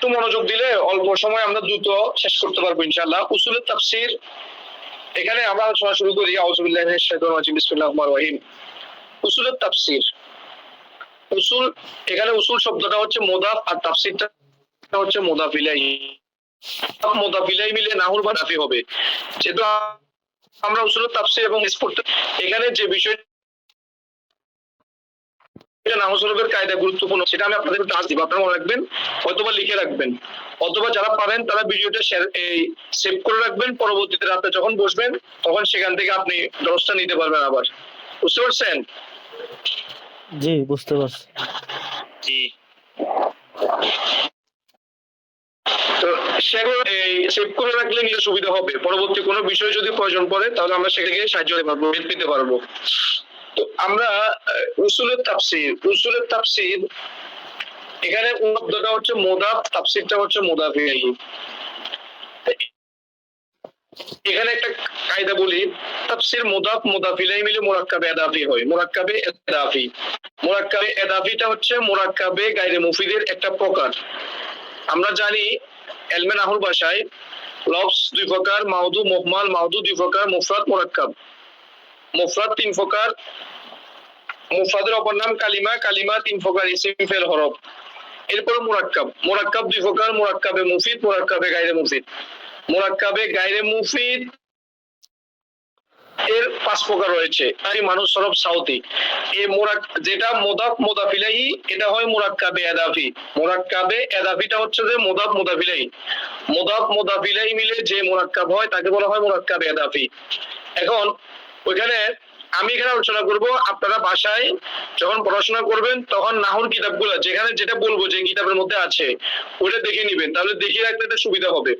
একটু মনোযোগ দিলে অল্প সময় আমরা দ্রুত শেষ করতে পারবো ইনশাআল্লাহ। উসুলের তাফসীর, এখানে আমরা আলোচনা শুরু করি। আউযু বিল্লাহি মিনাশ শাইতানির রাজিম, বিসমিল্লাহির রহমানির রহিম। উসুলের তাফসীর, উসুল, এখানে উসুল শব্দটা হচ্ছে মুদাফ আর তাফসীরটা হচ্ছে মুদাফ ইলাইহি। মুদাফ ইলাইহি মিলে নাহুর বা নাফি হবে। যেহেতু আমরা উসুলের তাফসীর এবং এখানে যে বিষয় নাহু সরফের কায়দা গুরুত্বপূর্ণ, সেটা আমি আপনাদের টাচ দিব, আপনারা মনে রাখবেন, অথবা লিখে রাখবেন, অথবা যারা পারেন তারা ভিডিওটা সেভ করে রাখবেন। পরবর্তীতে রাতে যখন বসবেন তখন সেখান থেকে আপনি দরসটা নিতে পারবেন আবার। বুঝতে পারছেন? জি, বুঝতে পারছি। জি, তো সেগুলো সেভ করে রাখলে নিজের সুবিধা হবে। পরবর্তী কোনো বিষয় যদি প্রয়োজন পড়ে তাহলে আমরা সেখানে সাহায্য পেতে পারবো। তো আমরা উসুলের তাফসীর, উসুলের তাফসীর, এখানে শব্দটা হচ্ছে মুদাফ, তাফসীরটা হচ্ছে মুদাফ ইলাইহি। এখানে একটা কায়দা বলি, তাফসীর মুদাফ মুদাফ ইলাইহি মিলে মুরাক্কাবে এদাফি হয়। মুরাক্কাবে এদাফি, মুরাক্কাবে এদাফিটা হচ্ছে মুরাক্কাবে গায়রে মুফিদের একটা প্রকার। আমরা জানি ইলমে নাহর ভাষায় লফজ দুই প্রকার, মাউদু মুহমাল, মাউদু দুই প্রকার, মুফরাদ মুরাক্কাব। মুফরাদ তিন প্রকার, মুফরাদের অপর নাম কালিমা, কালিমা তিন প্রকার, ইসম ফেল হরফ। এরপর মুরাক্কাব, মুরাক্কাব দুই প্রকার, মুরাক্কাবে মুফিদ, মুরাক্কাবে গায়রে মুফিদ। মুরাক্কাবে গায়রে মুফিদ এর পাঁচ প্রকার রয়েছে। তাই মানুষ সরফ সাউতি, এই যেটা মুদাফ মুদাফ ইলাইহি, এটা হয় মুরাক্কাবে এদাফি। মুরাক্কাবে এদাফিটা হচ্ছে যে মুদাফ মুদাফ ইলাইহি, মুদাফ মুদাফ ইলাইহি মিলে যে মুরাক্কাব হয় তাকে বলা হয় মুরাক্কাবে এদাফি। এখন ওইখানে আমি এখানে আলোচনা করব, আপনারা বাসায় যখন পড়াশোনা করবেন তখন নাহুর কিতাবগুলো যেখানে যেটা বলবো যে কিতাবের মধ্যে আছে ওটা দেখে নিবেন, তাহলে দেখে রাখতে সুবিধা হবে।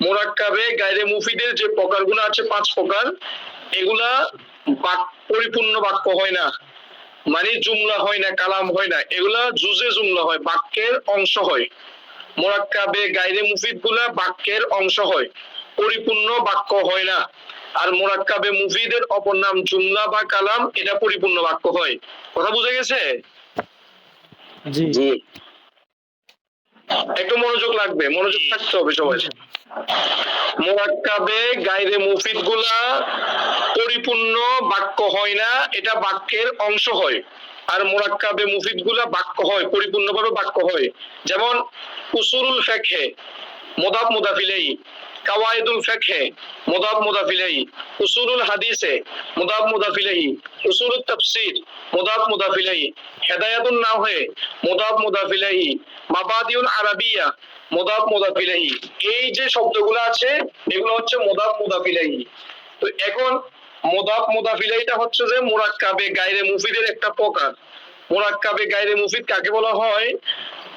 মুরাক্কাবে গায়রে মুফিদের যে প্রকারগুলো আছে, পাঁচ প্রকার, এগুলা পরিপূর্ণ বাক্য হয় না, মানে জুমলা হয় না, কালাম হয় না, এগুলা জুজে জুমলা হয়, বাক্যের অংশ হয়। মুরাক্কাবে গায়রে মুফিদ গুলা বাক্যের অংশ হয়, পরিপূর্ণ বাক্য হয় না। আর মুরাক্কাবে মুফিদের অপর নাম জুমলা বা কালাম, এটা পরিপূর্ণ বাক্য হয়। কথা বুঝে গেছে? জি জি, একটু মনোযোগ লাগবে, মনোযোগ থাকতে হবে সবাই। মুরাক্কাবে গায়রে মুফিদ গুলা পরিপূর্ণ বাক্য হয় না, এটা বাক্যের অংশ হয়। আর মুরাক্কাবে মুফিদ গুলা বাক্য হয়, পরিপূর্ণভাবে বাক্য হয়। যেমন উসুলুল ফিকহে মুদাফ মুদাফ ইলাইহি, কাওয়াইদুল ফিকহে মুদাফ মুদাফ ইলাইহি, উসুলুল হাদিসে মুদাফ মুদাফ ইলাইহি, উসুলুত তাফসীর মুদাফ মুদাফ ইলাইহি, হিদায়াতুন নাহয়ে মুদাফ মুদাফ ইলাইহি, মাবাদিউল আরাবিয়া মুদাফ মুদাফ ইলাইহি। এই যে শব্দগুলো আছে এগুলো হচ্ছে মুদাফ মুদাফ ইলাইহি। তো এখন মুদাফ মুদাফ ইলাইহিটা হচ্ছে যে মুরাক্কাবে গায়রে মুফিদের একটা প্রকার। মুরাক্কাবে গায়রে মুফিদ কাকে বলা হয়?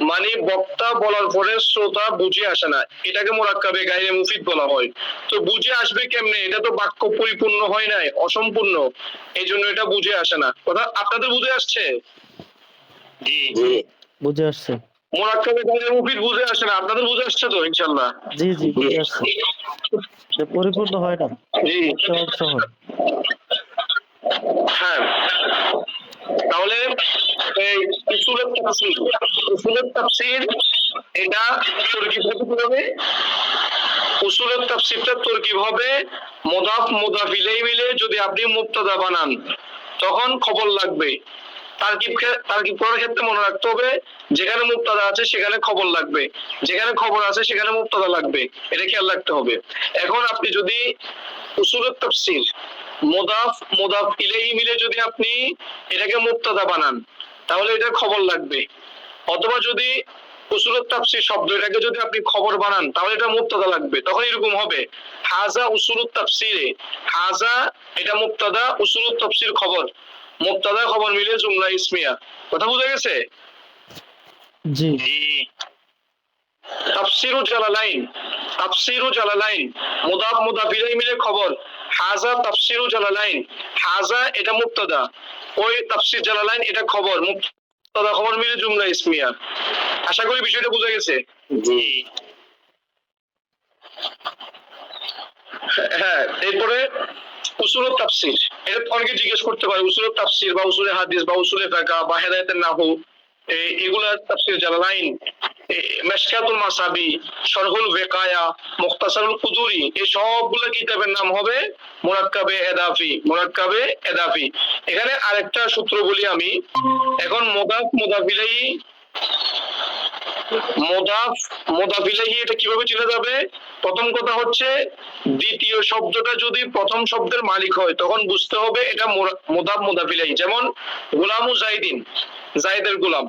মানে বক্তা বলার পরে শ্রোতা বুঝে আসে না, এটাকে মুরাক্কাবে গায়রে মুফিদ বলা হয়। তো বুঝে আসবে কেমনে? এটা তো বাক্য পরিপূর্ণ হয় নাই, অসম্পূর্ণ, এই জন্য এটা বুঝে আসে না। কথা আপনাদের বুঝে আসছে? জি জি, বুঝে আসছে। মুরাক্কাবে গায়রে মুফিদ বুঝে আসে না, আপনাদের বুঝে আসছে তো ইনশাআল্লাহ? জি জি, বুঝে আসছে। এটা পরিপূর্ণ হয় না, জি, অংশ হয়। হ্যাঁ, তাহলে এই উসুলের তাফসীর, উসুলের তাফসীর এটা তরকিব হবে। উসুলের তাফসীরটা তরকিব হবে মুদাফ মুদাফ ইলাইহি মিলে যদি আপনি মুবতাদা বানান তখন খবর লাগবে। তারকিব করার ক্ষেত্রে মনে রাখতে হবে যেখানে মুবতাদা আছে সেখানে খবর লাগবে, যেখানে খবর আছে সেখানে মুবতাদা লাগবে, এটা খেয়াল রাখতে হবে। এখন আপনি যদি উসুলের তাফসীর মুদাফ মুদাফ ইলাইহি মিলে যদি আপনি এটাকে মুবতাদা বানান তাহলে এটা খবর লাগবে। অথবা যদি উসুলের তাফসীর শব্দ এটাকে যদি আপনি খবর বানান তাহলে এটা মুবতাদা লাগবে। তখন এরকম হবে, হাজা উসুলুত তাফসীরে, হাজা এটা মুবতাদা, উসুলুত তাফসীর খবর, মুবতাদা খবর মিলে জুমলা ইসমিয়া। কথা বুঝা গেছে? জি জি। তাফসীরুল জালালাইন, তাফসীরুল জালালাইন মুদাফ মুদাফ ইলাইহি মিলে খবর, হাজা তাফসীরুল জালালাইন, হাজা এটা মুবতাদা, ওই তাফসীর জালালাইন এটা খবর, মুবতাদা খবর মিলে জুমলা ইসমিয়া। আশা করি বিষয়টা বুঝা গেছে। জি, হ্যাঁ। এরপরে উসুলুত তাফসীর, এটা অনেকে জিজ্ঞেস করতে পারে উসুলুত তাফসীর বা উসুলে হাদিস বা উসুলে ফিকহ বা হিদায়াতুন নাহু, এগুলা তাফসীর জালালাইন মেশকাতুল মাসাবি, শরহুল ওয়াকায়া, মুখতাসারুল কুদুরি, এই সবগুলো কিতাবের নাম হবে মুরাক্কাবে এদাফি। মুরাক্কাবে এদাফি। এখানে আরেকটা সূত্র বলি আমি। এখন মুদাফ মুদাফ ইলাইহি, মুদাফ মুদাফ ইলাইহি এটা কিভাবে চেনা যাবে? প্রথম কথা হচ্ছে দ্বিতীয় শব্দটা যদি প্রথম শব্দের মালিক হয় তখন বুঝতে হবে এটা মুদাফ মুদাফ ইলাইহি। যেমন গোলামু জাইদিন, জায়েদের গোলাম,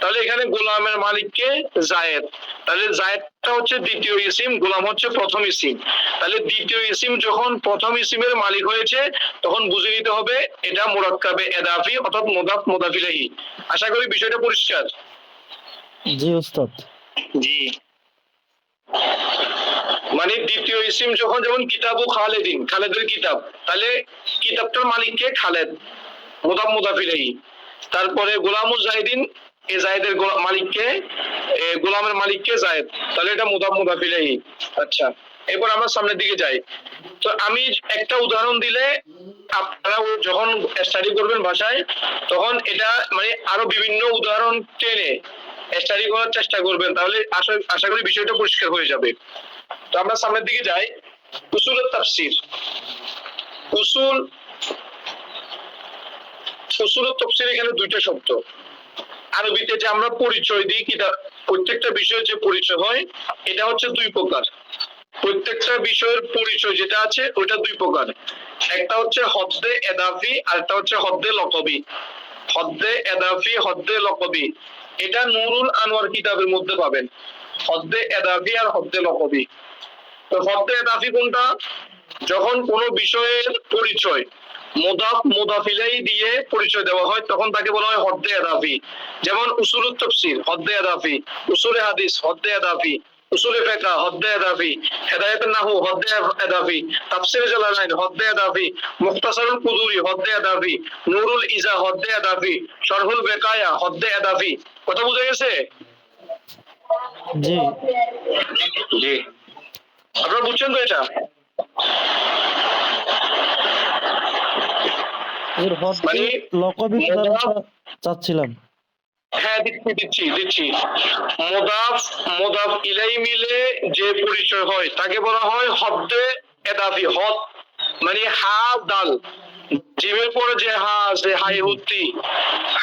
তাহলে এখানে গোলামের মালিককে জায়েদ, তাহলে জায়েদটা হচ্ছে দ্বিতীয় ইসিম, গোলাম হচ্ছে প্রথম ইসিম। তাহলে দ্বিতীয় ইসিম যখন প্রথম ইসিমের মালিক হয়েছে তখন বুঝে নিতে হবে এটা মুরাক্কাবে এদাফি অর্থাৎ মুদাফ মুদাফ ইলাইহি। আশা করি বিষয়টা পরিষ্কার। জি উস্তাদ। জি, মানে দ্বিতীয় ইসিম যখন, যেমন কিতাবু খালেদিন, খালেদের কিতাব, তাহলে কিতাবটার মালিককে খালেদ, মুদাফ মুদাফ ইলাইহি। তারপরে গোলামু জাহিদিন, এ জায়েদের মালিককে, গোলামের মালিককে জায়েদ, তাহলে এটা মুদাফ মুদাফ ইলাইহি। আচ্ছা, এরপর আমরা সামনের দিকে যাই। তো আমি একটা উদাহরণ দিলে আপনারা যখন স্টাডি করবেন ভাষায় তখন এটা মানে আরো বিভিন্ন উদাহরণ টেনে স্টাডি করার চেষ্টা করবেন, তাহলে আশা করি বিষয়টা পরিষ্কার হয়ে যাবে। তো আমরা সামনের দিকে যাই। উসুলের তাফসীর। উসুলের তাফসীর এখানে দুইটা শব্দ। আরবিতে যে আমরা পরিচয় দিই কিতাব, প্রত্যেকটা বিষয়ের যে পরিচয় হয় এটা হচ্ছে দুই প্রকার। প্রত্যেকটা বিষয়ের পরিচয় যেটা আছে ওইটা দুই প্রকার। একটা হচ্ছে হদ্দে এদাফি আর একটা হচ্ছে হদ্দে লকবি। হদ্দে এদাফি, হদ্দে লকবি, এটা নুরুল আনোয়ার কিতাবের মধ্যে পাবেন, হদ্দে এদাফি আর হদ্দে লকবি। তো হদ্দে এদাফি কোনটা? যখন কোনো বিষয়ের পরিচয় মুদাফ মুদাফ ইলাইহি দিয়ে পরিচয় দেওয়া হয় তখন তাকে বলা হয় হদ্দে এদাফি। যেমন উসুলুত তাফসীর হদ্দে এদাফি, উসুলে হাদিস হদ্দে এদাফি, উসুলে ফিকহ হদ্দে এদাফি, হিদায়াতুন নাহু হদ্দে এদাফি, তাফসীর জালালাইন হদ্দে এদাফি, মুখতাসারুল কুদুরি হদ্দে এদাফি, নুরুল ইজা হদ্দে এদাফি, শরহুল ওয়াকায়া হদ্দে এদাফি। কথা বুঝে গেছে? জি জি, আপনারা বুঝছেন তো এটা? এর হদ্দে মানে লকবি উদাহরণটা চাচ্ছিলাম। হ্যাঁ, দিচ্ছি। মুদাফ মুদাফ ইলাইহি মিলে যে পরিচয় হয় তাকে বলা হয় হদ্দে এদাফি। হদ মানে হা দাল, জিমের পরে যে হা আছে, হাই হুত্তি,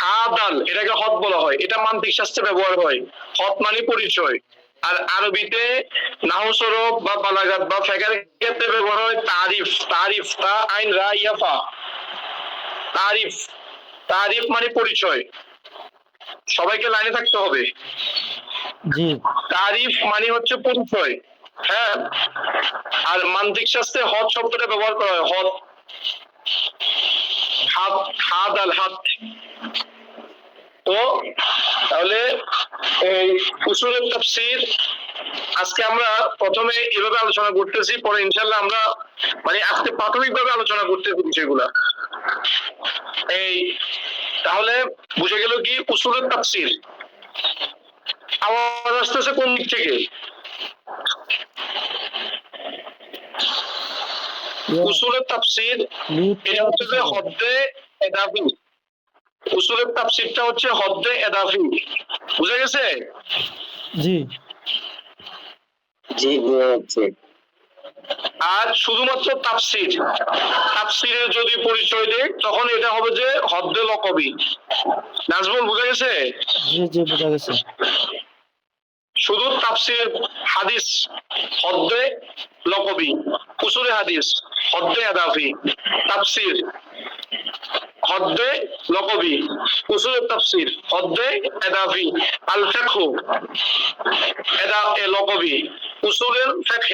হা দাল, এটাকে হদ বলা হয়। এটা মান্তিক শাস্ত্রে ব্যবহার হয়। হদ মানে পরিচয়। আর আরবিতে নাহু সরফ বা বালাগাত বা ফিকহের ক্ষেত্রে ব্যবহার হয় তারিফ। তারিফ, তা আইন রা ইয়াফা, তারিফ। তারিফ মানে পরিচয়। সবাইকে লাইনে থাকতে হবে। জি তারিফ মানে হচ্ছে পরিচয়। হ্যাঁ, আর মান্তিক শাস্ত্রে হদ শব্দটা ব্যবহার করা হয়। হদ, হাত, হাত আল হাত। তো তাহলে এই উসুলের তাফসীর আজকে আমরা প্রথমে এভাবে আলোচনা করতেছি, পরে ইনশাআল্লাহ আমরা মানে আজকে প্রাথমিকভাবে আলোচনা করতেছি বিষয়গুলা। এই তাহলে বুঝে গেল কি উসুলের তাফসীর। আওয়াজ আসতেছে কোন দিক থেকে? উসুলের তাফসীর এটা হচ্ছে হদ্দে এদাফি। উসুলের তাফসীরটা হচ্ছে হদ্দে এদাফি। বুঝা গেছে? জি জি বুঝছি। আর শুধুমাত্র তাফসীর, তাফসীরের যদি পরিচয় দেয় তখন এটা হবে যে হদ্দে লকবি। নাজমুল বুঝা গেছে? জি জি বোঝা গেছে। শুধু তাফসীর হাদিস হদ্দে লকবি, উসুলে হাদিস হদ্দে এদাফি, তাফসীর হদ্দে লকবি, উসুলের তাফসীর হদ্দে এদাফি, আল ফিকহ এদা এ লকবি, উসুলের ফিকহ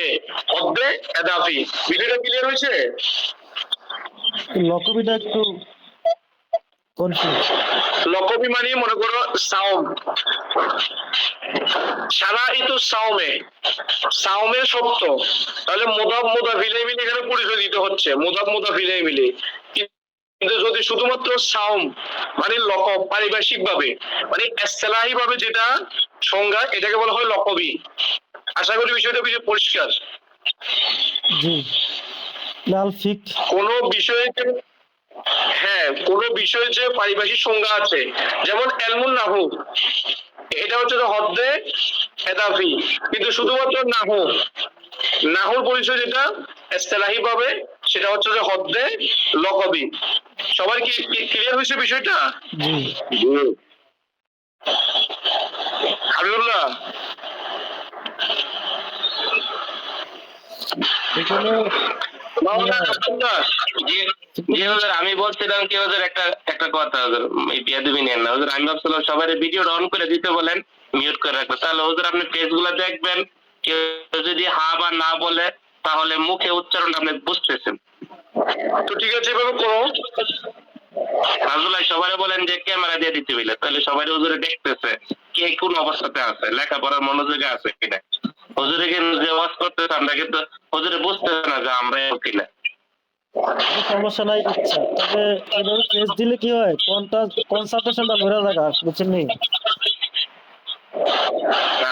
হদ্দে এদাফি। বিষয়টা ক্লিয়ার হয়েছে? লকবিটা একটু কনফিউজ। লকবি মানে মনে করো সাওম, শারাইতু সাওমে, সাওমের শর্ত। তাহলে মুদাফ মুদাফ ইলাইহি মিলে এখানে পরিচয় দিতে হচ্ছে, মুদাফ মুদাফ ইলাইহি মিলে। কিন্তু যদি শুধুমাত্র সাওম মানে লকব পারিভাষিক ভাবে মানে ইসতিলাহি ভাবে যেটা সংজ্ঞা, এটাকে বলা হয় লকবি। আশা করি বিষয়টা পরিষ্কার। জি লাল ফিক কোন বিষয়ে, হ্যাঁ, কোন বিষয়ে যে পারিভাষিক সংজ্ঞা আছে, যেমন এলমুন নাহু, এটা হচ্ছে যে হদ্দে এদাফি, কিন্তু শুধুমাত্র নাহুর পরিচয় যেটা ইসতিলাহি ভাবে সেটা হচ্ছে যে হদ্দে লকবি। সবার কি ক্লিয়ার হয়েছে বিষয়টা? জি হাবিবুল্লাহ, এখানে মাওলানা আব্দুল্লাহ, আমি বলছিলাম কি ওদের একটা একটা কথা, ওদের এই বিয়াদবি নেন না ওদের। আমি ভাবছিলাম সবাই ভিডিও অন করে দিতে বলেন, মিউট করে রাখবে, তাহলে ওদের আপনি পেজ গুলা দেখবেন, কেউ যদি হা বা না বলে তাহলে মুখে উচ্চারণ আপনি বুঝতেছেন। তো ঠিক আছে, এভাবে করো। রাজুলাই সবাই বলেন যে ক্যামেরা দিয়ে দিতে হইলে, তাহলে সবাই হুজুরে দেখতেছে কে কোন অবস্থাতে আছে, লেখাপড়ার মনোযোগে আছে কিনা। হুজুরে কিন্তু যে ওয়াজ করতেছে আমরা কিন্তু হুজুরে বুঝতেছে না যে আমরা কিনা। সমস্যা নাই, আচ্ছা তবে এভাবে পেজ দিলে কি হয়, কনসালটেশনটা ভরে রাখা, বুঝছেন নি? না,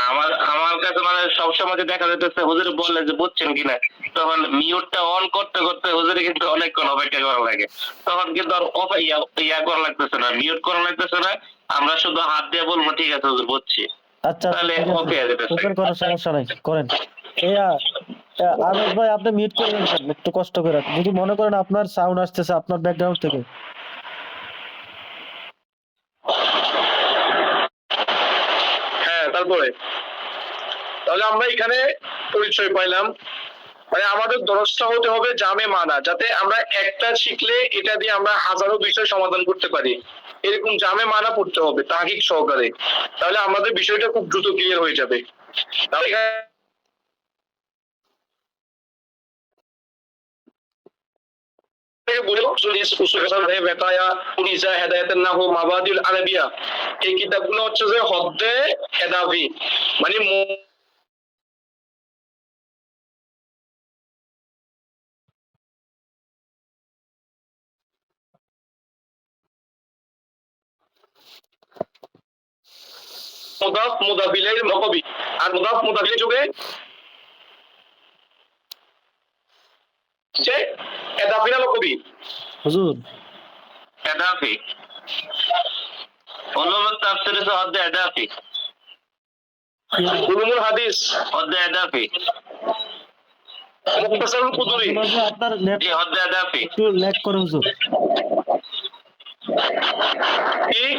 আমার কাছে মানে সবসময় যে দেখা যাইতেছে হুজুরে বললে যে বুঝছেন কিনা, তখন মিউটটা অন করতে করতে হুজুরে কিন্তু অনেকক্ষণ অপেক্ষা করা লাগে, তখন কিন্তু আর ইয়া করা লাগতেছে না, মিউট করা লাগতেছে না, আমরা শুধু হাত দিয়ে বলবো ঠিক আছে হুজুর বুঝছি, আচ্ছা তাহলে ঠিক আছে, ওকে ওপেন করার সমস্যা নাই, করেন। আনোস ভাই আপনি মিউট করে দেন একটু কষ্ট করে, যদি মনে করেন আপনার সাউন্ড আসতেছে আপনার ব্যাকগ্রাউন্ড থেকে। হ্যাঁ, তারপরে তাহলে আমরা এখানে পরিচয় পাইলাম, মানে আমাদের দরজটা হতে হবে জামে মানা, যাতে আমরা একটা শিখলে এটা দিয়ে আমরা হাজারো বিষয় সমাধান করতে পারি, এরকম জামে মানা পড়তে হবে তাহকিক সহকারে, তাহলে আমাদের বিষয়টা খুব দ্রুত ক্লিয়ার হয়ে যাবে। তাহলে এই কিতাবগুলো হচ্ছে যে হদ্দে এদাফি, মানে মুদাফ মুদাফ ইলাইহির লকবি, আর মুদাফ মুদাফ ইলাইহি যুগে যে এদাফি না লকবি হুজুর এদাফি উলুমুত তাফসীর সে হদ্দে এদাফি, উলুমুল হাদিস হদ্দে এদাফি, মুখতাসারুল কুদুরি। মাঝে আপনার নেট জি হদ্দে এদাফি। একটু ল্যাগ করে হুজুর,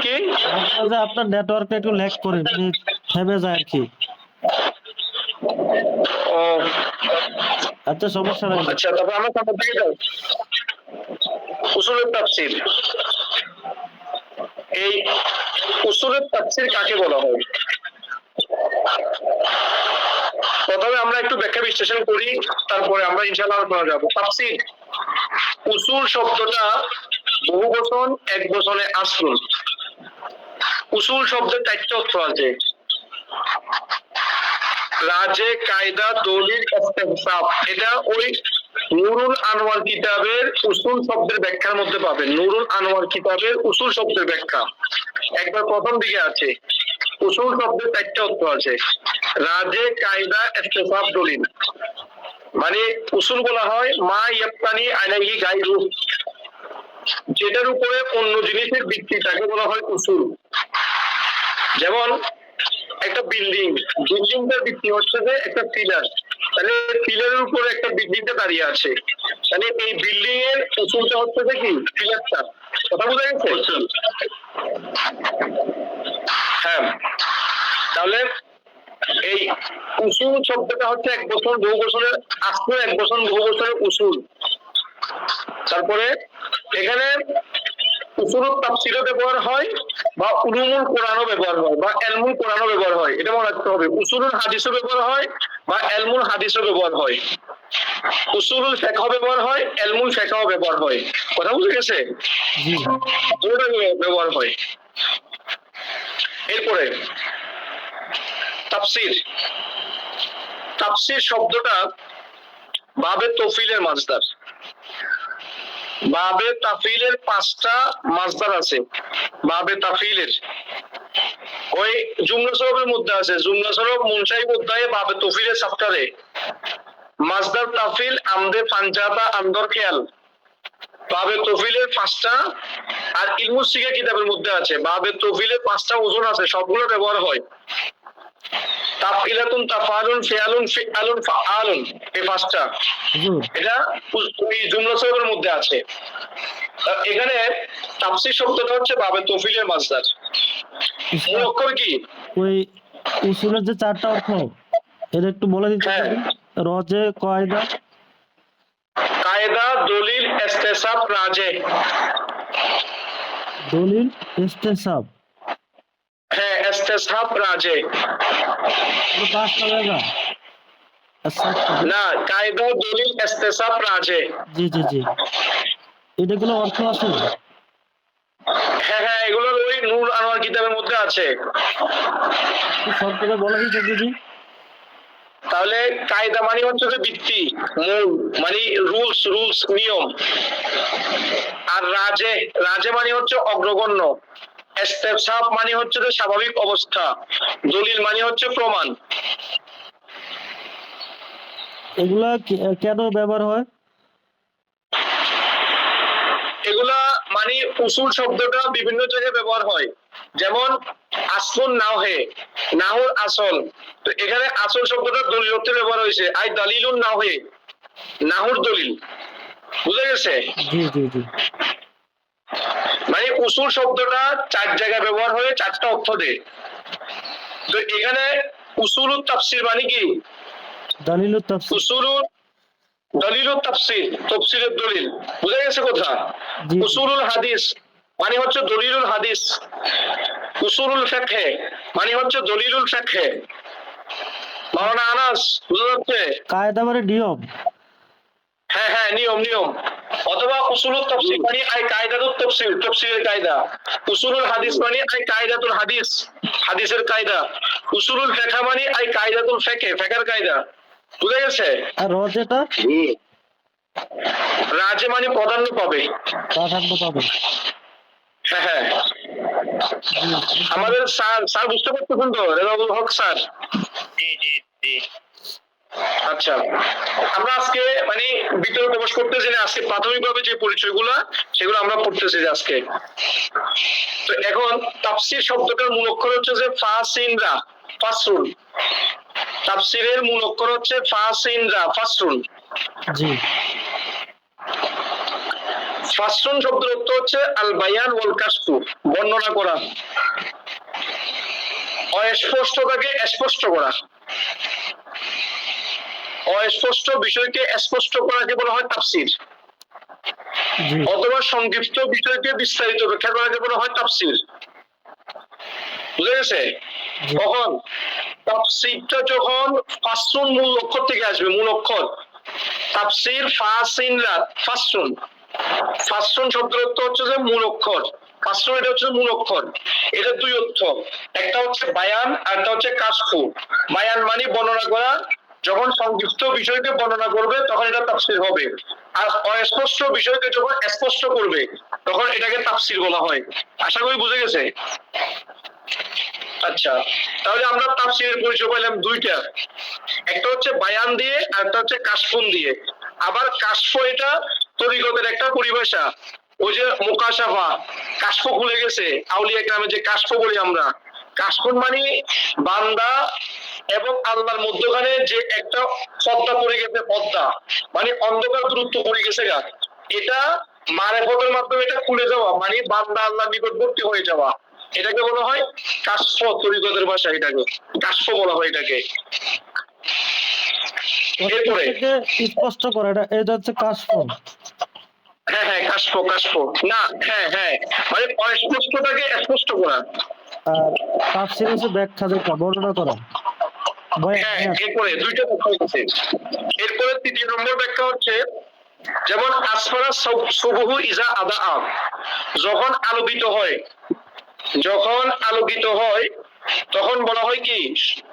কি মাঝে আপনার নেটওয়ার্কটা একটু ল্যাগ করে, মানে থেমে যায় আর কি। ও আচ্ছা সমস্যা নাই। আচ্ছা, তারপর আমরা সামনের দিকে যাই। উসুলের তাফসীর, এই উসুলের তাফসীর কাকে বলা হয়? প্রথমে আমরা একটু ব্যাখ্যা বিশ্লেষণ করি, তারপরে আমরা ইনশাআল্লাহ আলোচনা যাব। তাফসীর, উসুল শব্দটা বহু বচন, এক বচনে আসল। উসুল শব্দের চারটি অর্থ আছে: রাজে, কায়দা, দলিল, ইস্তেহসাব। এটা ওই নুরুল আনোয়ার কিতাবের উসুল শব্দের ব্যাখ্যার মধ্যে পাবেন। নুরুল আনোয়ার কিতাবের উসুল শব্দের ব্যাখ্যা একবার প্রথম দিকে আছে। উসুল শব্দের চারটি অর্থ আছে: রাজে, কায়দা, ইস্তেহসাব, দলিল। মানে উসুল বলা হয় মা ইয়াবতানি আলাইহি গায়রু, যেটার উপরে অন্য জিনিসের ভিত্তি, তাকে বলা হয় উসুল। যেমন একটা বিল্ডিংটার ভিত্তি হচ্ছে যে একটা পিলার, তাহলে পিলারের উপরে একটা বিল্ডিংটা দাঁড়িয়ে আছে, তাহলে এই বিল্ডিং এর উসুলটা হচ্ছে যে কি পিলারটা। কথা বোঝা গেছে? হ্যাঁ, তাহলে এই উসুল শব্দটা হচ্ছে এক বছর বহু বছরের আসলে, এক বছর বহু বছরের উসুল। তারপরে এখানে উসুলুত তাফসীরও ব্যবহার হয়, বা উলুমুল কোরআনও ব্যবহার হয়, বা ইলমুল কোরআনও ব্যবহার হয়, এটা মনে রাখতে হবে। উসুলুল হাদিসও ব্যবহার হয়, বা ইলমুল হাদিসও ব্যবহার হয়। উসুলুল ফিকহ ব্যবহার হয়, ইলমুল ফিকহ ব্যবহার হয়। কথা বুঝে গেছে? জি দুটো ব্যবহার হয়। এরপরে তাফসীর, তাফসীর শব্দটা বাবে তফিলের মাসদার। বাবে তাফিলের 5টা মাসদার আছে। বাবে তাফিলের ওই জুমলা সরফের মধ্যে আছে। জুমলা সরফ মুনশাই অধ্যায়ে বাবে তফিলের চ্যাপ্টারে মাসদার তাফিল আমদে পাঞ্জাবা আন্দর খেয়াল, বাবে তফিলের 5টা আর ইলমুস শিখা কিতাবের মধ্যে আছে বাবে তফিলের 5টা ওজন আছে, সবগুলো ব্যবহার হয়। তাফইলাতুন, তাফআলুন, ফিআলুন, ফিআলুন, ফাআলুন, এই 5টা হুজুর এটা ওই জুমলা সরবের মধ্যে আছে। এখানে তাফসীর শব্দটা হচ্ছে বাবে তফিলের মাসদার। মূল অক্ষর কি? ওই উসুলের যে 4টা অর্থ এটা একটু বলে দিতে হ্যাঁ। পারেন? রজে, কয়দা, কায়দা, দলিল, ইস্তেসাব, রাজে। দলিল, ইস্তেসাব, হ্যাঁ, ইস্তেসাব, রাজে। 5টা জায়গা। আচ্ছা না, কায়দা, দলিল, ইস্তেসাব, রাজে। জি জি জি, এটাগুলো অর্থ আছে? হ্যাঁ হ্যাঁ, এগুলো ওই নূর আনোয়ার কিতাবের মধ্যে আছে। একটু শর্ট করে বলা দিতে যদি। তাহলে কায়দা মানে হচ্ছে যে ভিত্তি, মূল, মানে রুলস নিয়ম। আর রাজে, রাজে মানে হচ্ছে অগ্রগণ্য। ইস্তেসাব মানে হচ্ছে যে স্বাভাবিক অবস্থা। দলিল মানে হচ্ছে প্রমাণ। এগুলা কেন ব্যবহার হয়? এগুলা মানে উসুল শব্দটা বিভিন্ন জায়গায় ব্যবহার হয়। যেমন আসল নাহে, নাহুর আসল। তো এখানে আসল শব্দটা দলিল অর্থে ব্যবহার হয়েছে। আই দালিলুন নাহে, নাহুর দলিল। বুঝা গেছে? জি জি জি, মানে উসুল শব্দটা 4 জায়গায় ব্যবহার হয়ে 4টা অর্থ দেয়। তো এখানে উসুলুত তাফসীর মানে কি? দালিলুত তাফসীর। উসুলুল দলিলুত তাফসীর, তাফসীরের দলিল। বুঝা গেছে কথা? জি। উসুলুল হাদিস মানে হচ্ছে দলিলুল হাদিস। উসুলুল ফিকহ মানে হচ্ছে দলিলুল ফিকহ। মাওলানা আনাস, বুঝা যাচ্ছে? কায়দা মানে নিয়ম। হ্যাঁ হ্যাঁ, নিয়ম নিয়ম। অথবা উসুলুত তাফসীর মানে আই কায়দাতুত তাফসীর, তাফসীরের কায়দা। উসুলুল হাদিস মানে আই কায়দাতুল হাদিস, হাদিসের কায়দা। উসুলুল ফিকহ মানে আই কায়দাতুল ফিকহ, ফিকহের কায়দা। বুঝা গেছে? আর রজেটা রাজে মানে প্রাধান্য পাবে। প্রাধান্য পাবে। হ্যাঁ হ্যাঁ, জি, আমাদের স্যার বুঝতে পারতেছেন তো, রেজাউল হক স্যার? জি জি জি। আচ্ছা, আমরা আজকে মানে ভিতরে প্রবেশ করতেছি না। আজকে প্রাথমিকভাবে যে পরিচয়গুলো সেগুলো আমরা পড়তেছি যে আজকে। তো এখন তাফসীর শব্দটার মূল অক্ষর হচ্ছে যে ফা সিন রা, ফাসরুন। তাফসীরের মূল অক্ষর হচ্ছে ফা সিন রা, ফাসরুন। জি ফাসরুন শব্দের অর্থ হচ্ছে আল বায়ান ওয়াল কাশফু, বর্ণনা করা, অস্পষ্টতাকে স্পষ্ট করা। অস্পষ্ট বিষয়কে স্পষ্ট করাকে বলা হয় তাফসীর। জি অথবা সংক্ষিপ্ত বিষয়কে বিস্তারিত ব্যাখ্যা করাকে বলা হয় তাফসীর। বুঝা গেছে? জি। তখন তাফসীরটা যখন ফাসরুন মূল অক্ষর থেকে আসবে, মূল অক্ষর তাফসীর ফাসিনরা, ফাসরুন। ফাসরুন শব্দের অর্থ হচ্ছে যে মূল অক্ষর। ফাসরুন এটা হচ্ছে মূল অক্ষর। এটা 2 অর্থ, একটা হচ্ছে বায়ান আর একটা হচ্ছে কাশফু। বায়ান মানে বর্ণনা করা, যখন সংক্ষিপ্ত বিষয়কে বর্ণনা করবে তখন এটা তাফসীর হবে। আর অস্পষ্ট বিষয়কে যখন স্পষ্ট করবে তখন এটাকে তাফসীর বলা হয়। আশা করি বুঝে গেছে? আচ্ছা, তাহলে আমরা তাফসীরের পরিচয় পেলাম 2টা, একটা হচ্ছে বায়ান দিয়ে আর একটা হচ্ছে কাশফুন দিয়ে। আবার কাশফ এটা তরিকতের একটা পরিভাষা। ওই যে মুকাশাফা, কাশফ খুলে গেছে, আউলিয়া কেরামে যে কাশফ বলি আমরা। কাশফুন মানে বান্দা এবং আল্লাহর মধ্যখানে যে একটা পর্দা পড়ে গেছে, পর্দা মানে অন্ধকার দূরত্ব পড়ে গেছে গা, এটা মারেফতের মাধ্যমে এটা খুলে যাওয়া, মানে বান্দা আল্লাহর নিকটবর্তী হয়ে যাওয়া। এটাকে বলা হয় কাশফ, তরিকতের ভাষা এটাকে কাশফ বলা হয় এটাকে। এরপরে স্পষ্ট করা, এটা হচ্ছে কাশফ। হ্যাঁ হ্যাঁ, কাশফ, কাশফ না, হ্যাঁ হ্যাঁ, মানে অস্পষ্টটাকে স্পষ্ট করা। আর তাফসীর হচ্ছে ব্যাখ্যা, যেটা বর্ণনা করা। হ্যাঁ, এরপরে 2টা ব্যাখ্যা হচ্ছে। এরপরে 3 নম্বর ব্যাখ্যা হচ্ছে যেমন আসফারা সুবহু ইজা আদা, যখন আলোকিত হয়, যখন আলোকিত হয় তখন বলা হয় কি,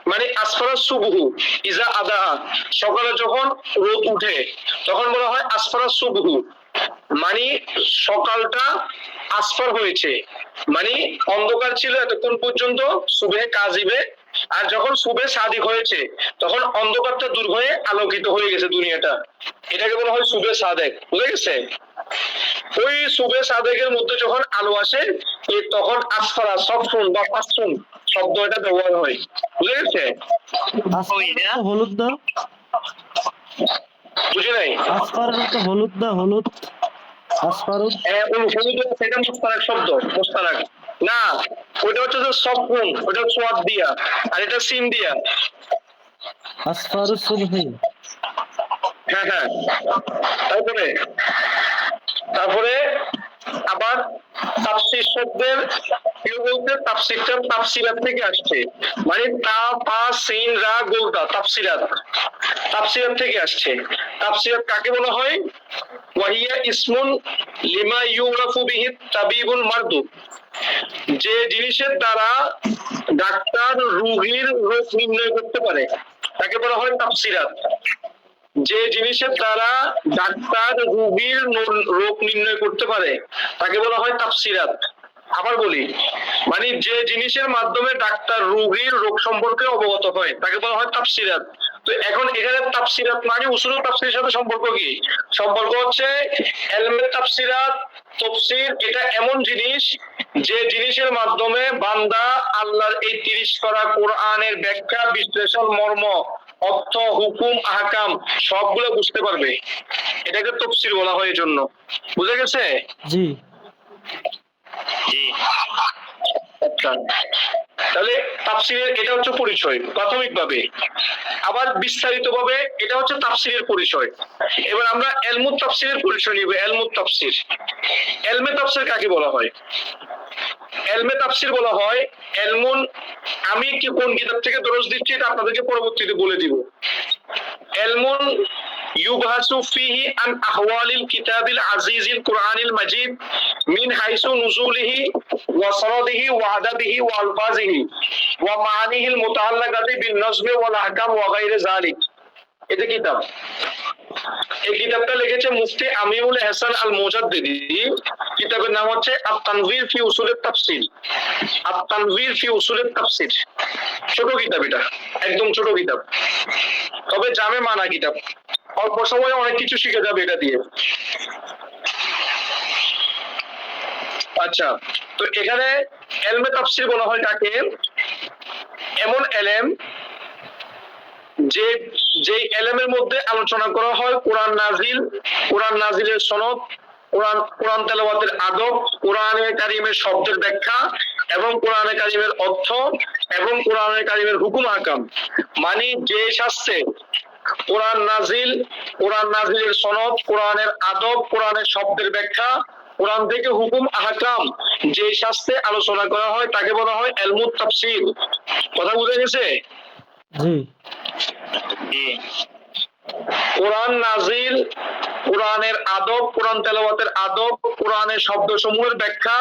মানে আসফারা সুবহু ইজা আদা, সকালে যখন রোদ উঠে তখন বলা হয় আসফারা সুবহু, মানে সকালটা আসফার হয়েছে, মানে অন্ধকার ছিল এতক্ষণ পর্যন্ত, সুবহে কাজিবে। আর যখন সুবহে সাদিক হয়েছে তখন অন্ধকারটা দূর হয়ে আলোকিত হয়ে গেছে দুনিয়াটা, এটাকে বলা হয় সুবহে সাদেক। বুঝে গেছে? ওই সুবে সাদেকের মধ্যে যখন আলো আসে তখন আসফারা সফরুন বা ফাসরুন শব্দ এটা ব্যবহার হয়। বুঝে গেছে? আসফার তো হলুদ না? বুঝে নাই? আসফার তো হলুদ না? হলুদ আসফারুদ। হলুদ সেটা মুস্তারাক শব্দ, মুস্তারাক না, ওটা হচ্ছে যে সফরুন, ওটা সোয়াদ দিয়া, আর এটা সিন দিয়া। আসফারুস সুবহি। হ্যাঁ হ্যাঁ। তারপরে আবার তাফসীর শব্দের কেউ বলতে তাফসীরটা তাফসিরাত থেকে আসছে, মানে তা পা সিন রা গোলতা তাফসিরাত, তাফসিরাত থেকে আসছে। তাফসিরাত কাকে বলা হয়? ওয়াহিয়া ইসমুন লিমা ইউরাফু বিহি তাবিবুল মারদুদ, যে জিনিসের দ্বারা ডাক্তার রোগীর রোগ নির্ণয় করতে পারে তাকে বলা হয় তাফসিরাত। যে জিনিসের দ্বারা ডাক্তার রোগীর রোগ নির্ণয় করতে পারে তাকে বলা হয় তাফসিরাত। আবার বলি, মানে যে জিনিসের মাধ্যমে ডাক্তার রোগীর রোগ সম্পর্কে অবগত হয় তাকে বলা হয় তাফসিরাত। তো এখন এখানে তাফসিরাত মানে উসুলুল তাফসীরের সাথে সম্পর্ক কি? সম্পর্ক হচ্ছে ইলমে তাফসিরাত, তাফসীর এটা এমন জিনিস যে জিনিসের মাধ্যমে বান্দা আল্লাহর এই 30 পারা কোরআনের ব্যাখ্যা, বিশ্লেষণ, মর্ম, অর্থ, হুকুম, আহকাম সবগুলো বুঝতে পারবে। এটাকে তাফসীর বলা হয়। এজন্য বুঝে গেছে? জি জি। আচ্ছা, তাহলে তাফসীরের এটা হচ্ছে পরিচয় প্রাথমিকভাবে। আবার বিস্তারিতভাবে এটা হচ্ছে তাফসীরের পরিচয়। এবার আমরা ইলমুত তাফসীরের পরিচয় নিব। ইলমুত তাফসীর, ইলমে তাফসীর কাকে বলা হয়? ইলমে তাফসীর বলা হয় ইলমুন, আমি কি কোন কিতাব থেকে দরস দিচ্ছি এটা আপনাদেরকে পরবর্তীতে বলে দিব। ইলমুন ইউবহাসু ফিহি আন আহওয়ালিল কিতাবিল আজিজিল কুরআনিল মাজিদ মিন হাইসু নুজুলিহি ওয়া সনদিহি ওয়া আদাবিহি ওয়া আলফাজিহি ওয়া মাআনিহিল মুতাআল্লাকাতি বিন নজমি ওয়াল আহকাম ওয়া গায়রি যালিক। এটা কিতাব, এই কিতাবটা লিখেছে মুফতি আমিনুল হাসান আল মুজাদ্দিদি। কিতাবের নাম হচ্ছে আত-তানভীর ফি উসুলিত তাফসীর। আত-তানভীর ফি উসুলিত তাফসীর। ছোট কিতাব, এটা একদম ছোট কিতাব, তবে জামে মানা কিতাব। অল্প সময়ে অনেক কিছু শিখে যাবে এটা দিয়ে। আচ্ছা, তো এখানে ইলমে তাফসীর বলা হয় কাকে? এমন ইলম যে যে ইলমের মধ্যে আলোচনা করা হয় কোরআন নাজিল, কোরআন নাজিলের সনদ, কোরআন তেলাওয়াতের আদব, কোরআনে কারিমের শব্দের ব্যাখ্যা এবং কোরআনে কারিমের অর্থ এবং কোরআনে কারিমের হুকুম আহকাম। মানে যে শাস্ত্রে কোরআন নাজিল, কোরআন নাজিলের সনদ, কোরআনের আদব, কোরআনের শব্দের ব্যাখ্যা, কোরআন থেকে হুকুম আহকাম যে শাস্ত্রে আলোচনা করা হয় তাকে বলা হয় ইলমুত তাফসীর। কথা বুঝে গেছে? জি জি। কোরআন নাজিল, কোরআনের আদব, কোরআন তেলাওয়াতের আদব, কোরআনের শব্দসমূহের ব্যাখ্যা,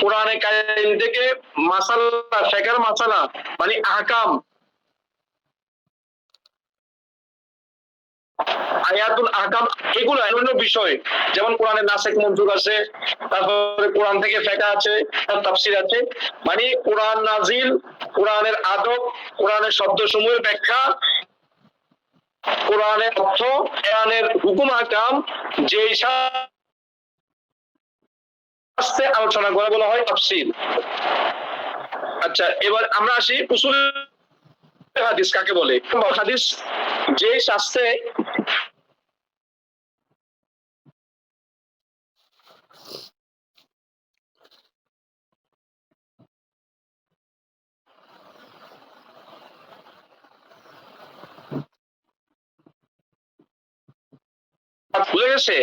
কোরআনে কারিম থেকে মাসালা, ফিকহের মাসালা মানে আহকাম, আয়াতুল আহকাম, এগুলো অন্যান্য বিষয়, যেমন কোরআনের নাসিখ মনসুখ আছে, তারপরে কোরআন থেকে ফিকহ আছে, তার তাফসীর আছে। মানে কোরআন নাজিল, কোরআনের আদব, কোরআনের শব্দসমূহের ব্যাখ্যা, কোরআনের অর্থ, কোরআনের হুকুম আহকাম যে শাস্ত্রে আলোচনা করা বলা হয় তাফসীর। আচ্ছা, এবার আমরা আসি উসুল হাদিস কাকে বলে। হাদিস যে শাস্ত্রে বুঝে গেছে?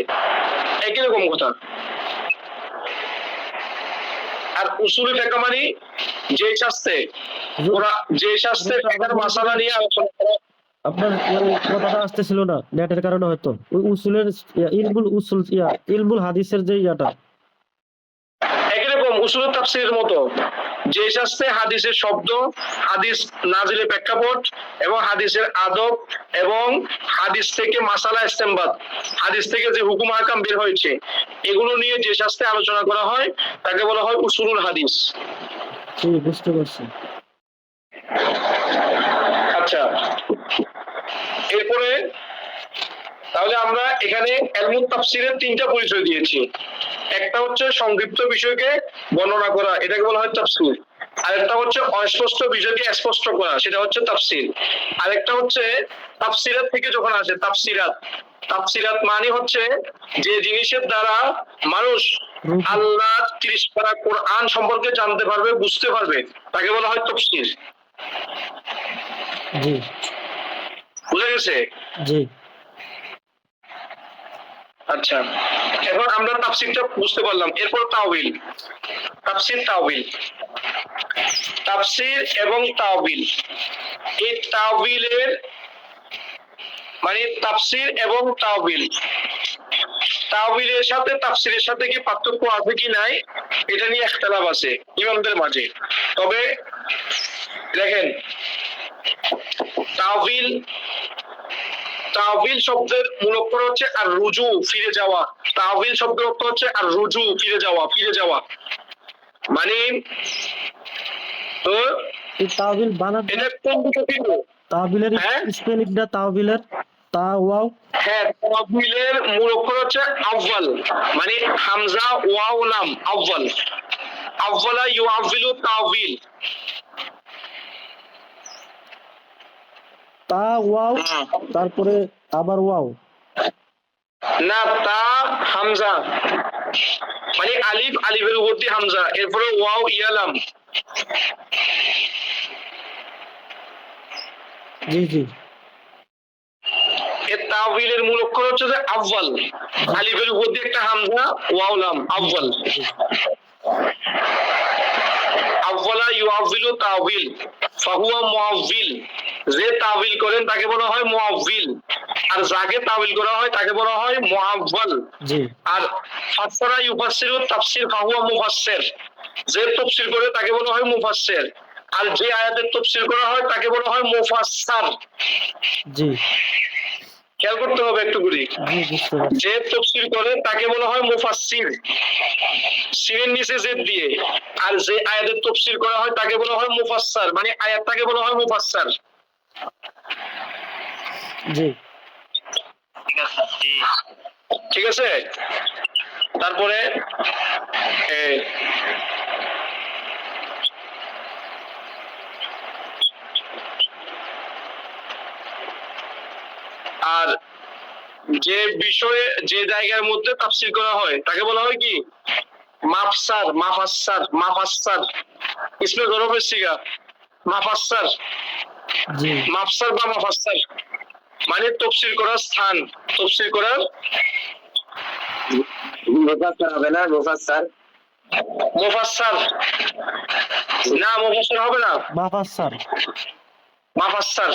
একই রকম কথা। আর উসুল ফিকহ মানে যে শাস্ত্রে ফিকহের মাসালা নিয়ে আলোচনা করা। আপনার ওই কথাটা আসতেছিল না নেটের কারণে, হয়তো ওই উসুলের ইলমুল উসুল ইলমুল হাদিসের যে ইয়াটা একই রকম উসুল তাফসীরের মতো যে শাস্ত্রে হাদিসের শব্দ, হাদিস নাজিলের প্রেক্ষাপট এবং হাদিসের আদব এবং হাদিস থেকে মাসালা ইস্তেমবাদ, হাদিস থেকে যে হুকুম আহকাম বের হয়েছে এগুলো নিয়ে যে শাস্ত্রে আলোচনা করা হয় তাকে বলা হয় উসুলুল হাদিস। জি বুঝতে পারছি। আচ্ছা, এরপরে তাহলে আমরা এখানে এলমুত তাফসিরের তিনটা পরিচয় দিয়েছি। একটা হচ্ছে সংক্ষিপ্ত বিষয়কে বর্ণনা করা, এটাকে বলা হয় তাফসির। আরেকটা হচ্ছে অস্পষ্ট বিষয়কে স্পষ্ট করা, সেটা হচ্ছে তাফসির। আরেকটা হচ্ছে তাফসিরাত থেকে যখন আসে তাফসিরাত, তাফসিরাত মানে হচ্ছে যে জিনিসের দ্বারা মানুষ আল্লাহ 30 পারা কোরআন সম্পর্কে জানতে পারবে, বুঝতে পারবে, তাকে বলা হয় তাফসির। জি বুঝা গেছে? জি আচ্ছা, এখন আমরা তাফসিরটা বুঝতে পারলাম। এরপর তাওবিল, তাফসির তাওবিল, তাফসির এবং তাওবিল, এই তাওবিলের মানে তাফসির এবং তাওবিল, তাওবিলের সাথে তাফসিরের সাথে কি পার্থক্য আছে কি নাই এটা নিয়ে ইখতিলাফ আছে ইমামদের মাঝে। তবে দেখেন, তাওবিল, তাওবিল শব্দের মূল অর্থ হচ্ছে আর রুজু, ফিরে যাওয়া। তাওবিল শব্দের অর্থ হচ্ছে আর রুজু, ফিরে যাওয়া, ফিরে যাওয়া। মানে তো এই তাওবিল বানান এটা কোন দুটো ফিরবো? তাওবিলের হ্যাঁ? স্পেলিংটা তাওবিলের তা ওয়াও হ্যাঁ, তাওবিলের মূল অক্ষর হচ্ছে আউয়াল, মানে হামজা ওয়াও লাম, আউয়াল। আউয়ালা ইউআবিলু তাওবিল। তা ওয়াও তারপরে আবার ওয়াও। না, তা হামজা মানে আলিফ, আলিফের উপর দিয়ে হামজা, এরপরে ওয়াও ইয়ালাম। জি জি এর তাওবিলের মূল অক্ষর হচ্ছে যে আউয়াল, আলিফের উপর দিয়ে একটা হামজা, ওয়াও লাম, আউয়াল। আউয়ালা ইউআবিলু তাওবিল ফাহুয়া মুআওবিল। যে তাওবিল করেন তাকে বলা হয় মুআওবিল, আর যাকে তাওবিল করা হয় তাকে বলা হয় মুআওয়াল। জি আর ফাসসারা ইউফাসসিরু তাফসির ফাহুয়া মুফাসসির। যে তাফসীর করে তাকে বলা হয় মুফাসসির, আর যে আয়াতের তাফসীর করা হয় তাকে বলা হয় মুফাসসার। জি খেয়াল করতে হবে একটু করে। জি বুঝতে পারছি। যে তাফসীর করে তাকে বলা হয় মুফাসসির, সিনের নিচে জেদ দিয়ে। আর যে আয়াতের তাফসীর করা হয় তাকে বলা হয় মুফাসসার, মানে আয়াতটাকে বলা হয় মুফাসসার। জি ঠিক আছে? তারপরে আর যে বিষয়ে যে জায়গার মধ্যে তাফসীর করা হয় তাকে বলা হয় কি মাফসার, মাফাসসার, মাফাসসার। ইসমে জরফের সিগা মাফাসসার, জি মাফসার বা মাফাসসার মানে তাফসীর করার স্থান, তাফসীর করার। মুফাসসার হবে না, মুফাসসার। মুফাসসার না, মুফাসসার হবে না, মাফাসসার। মাফাসসার।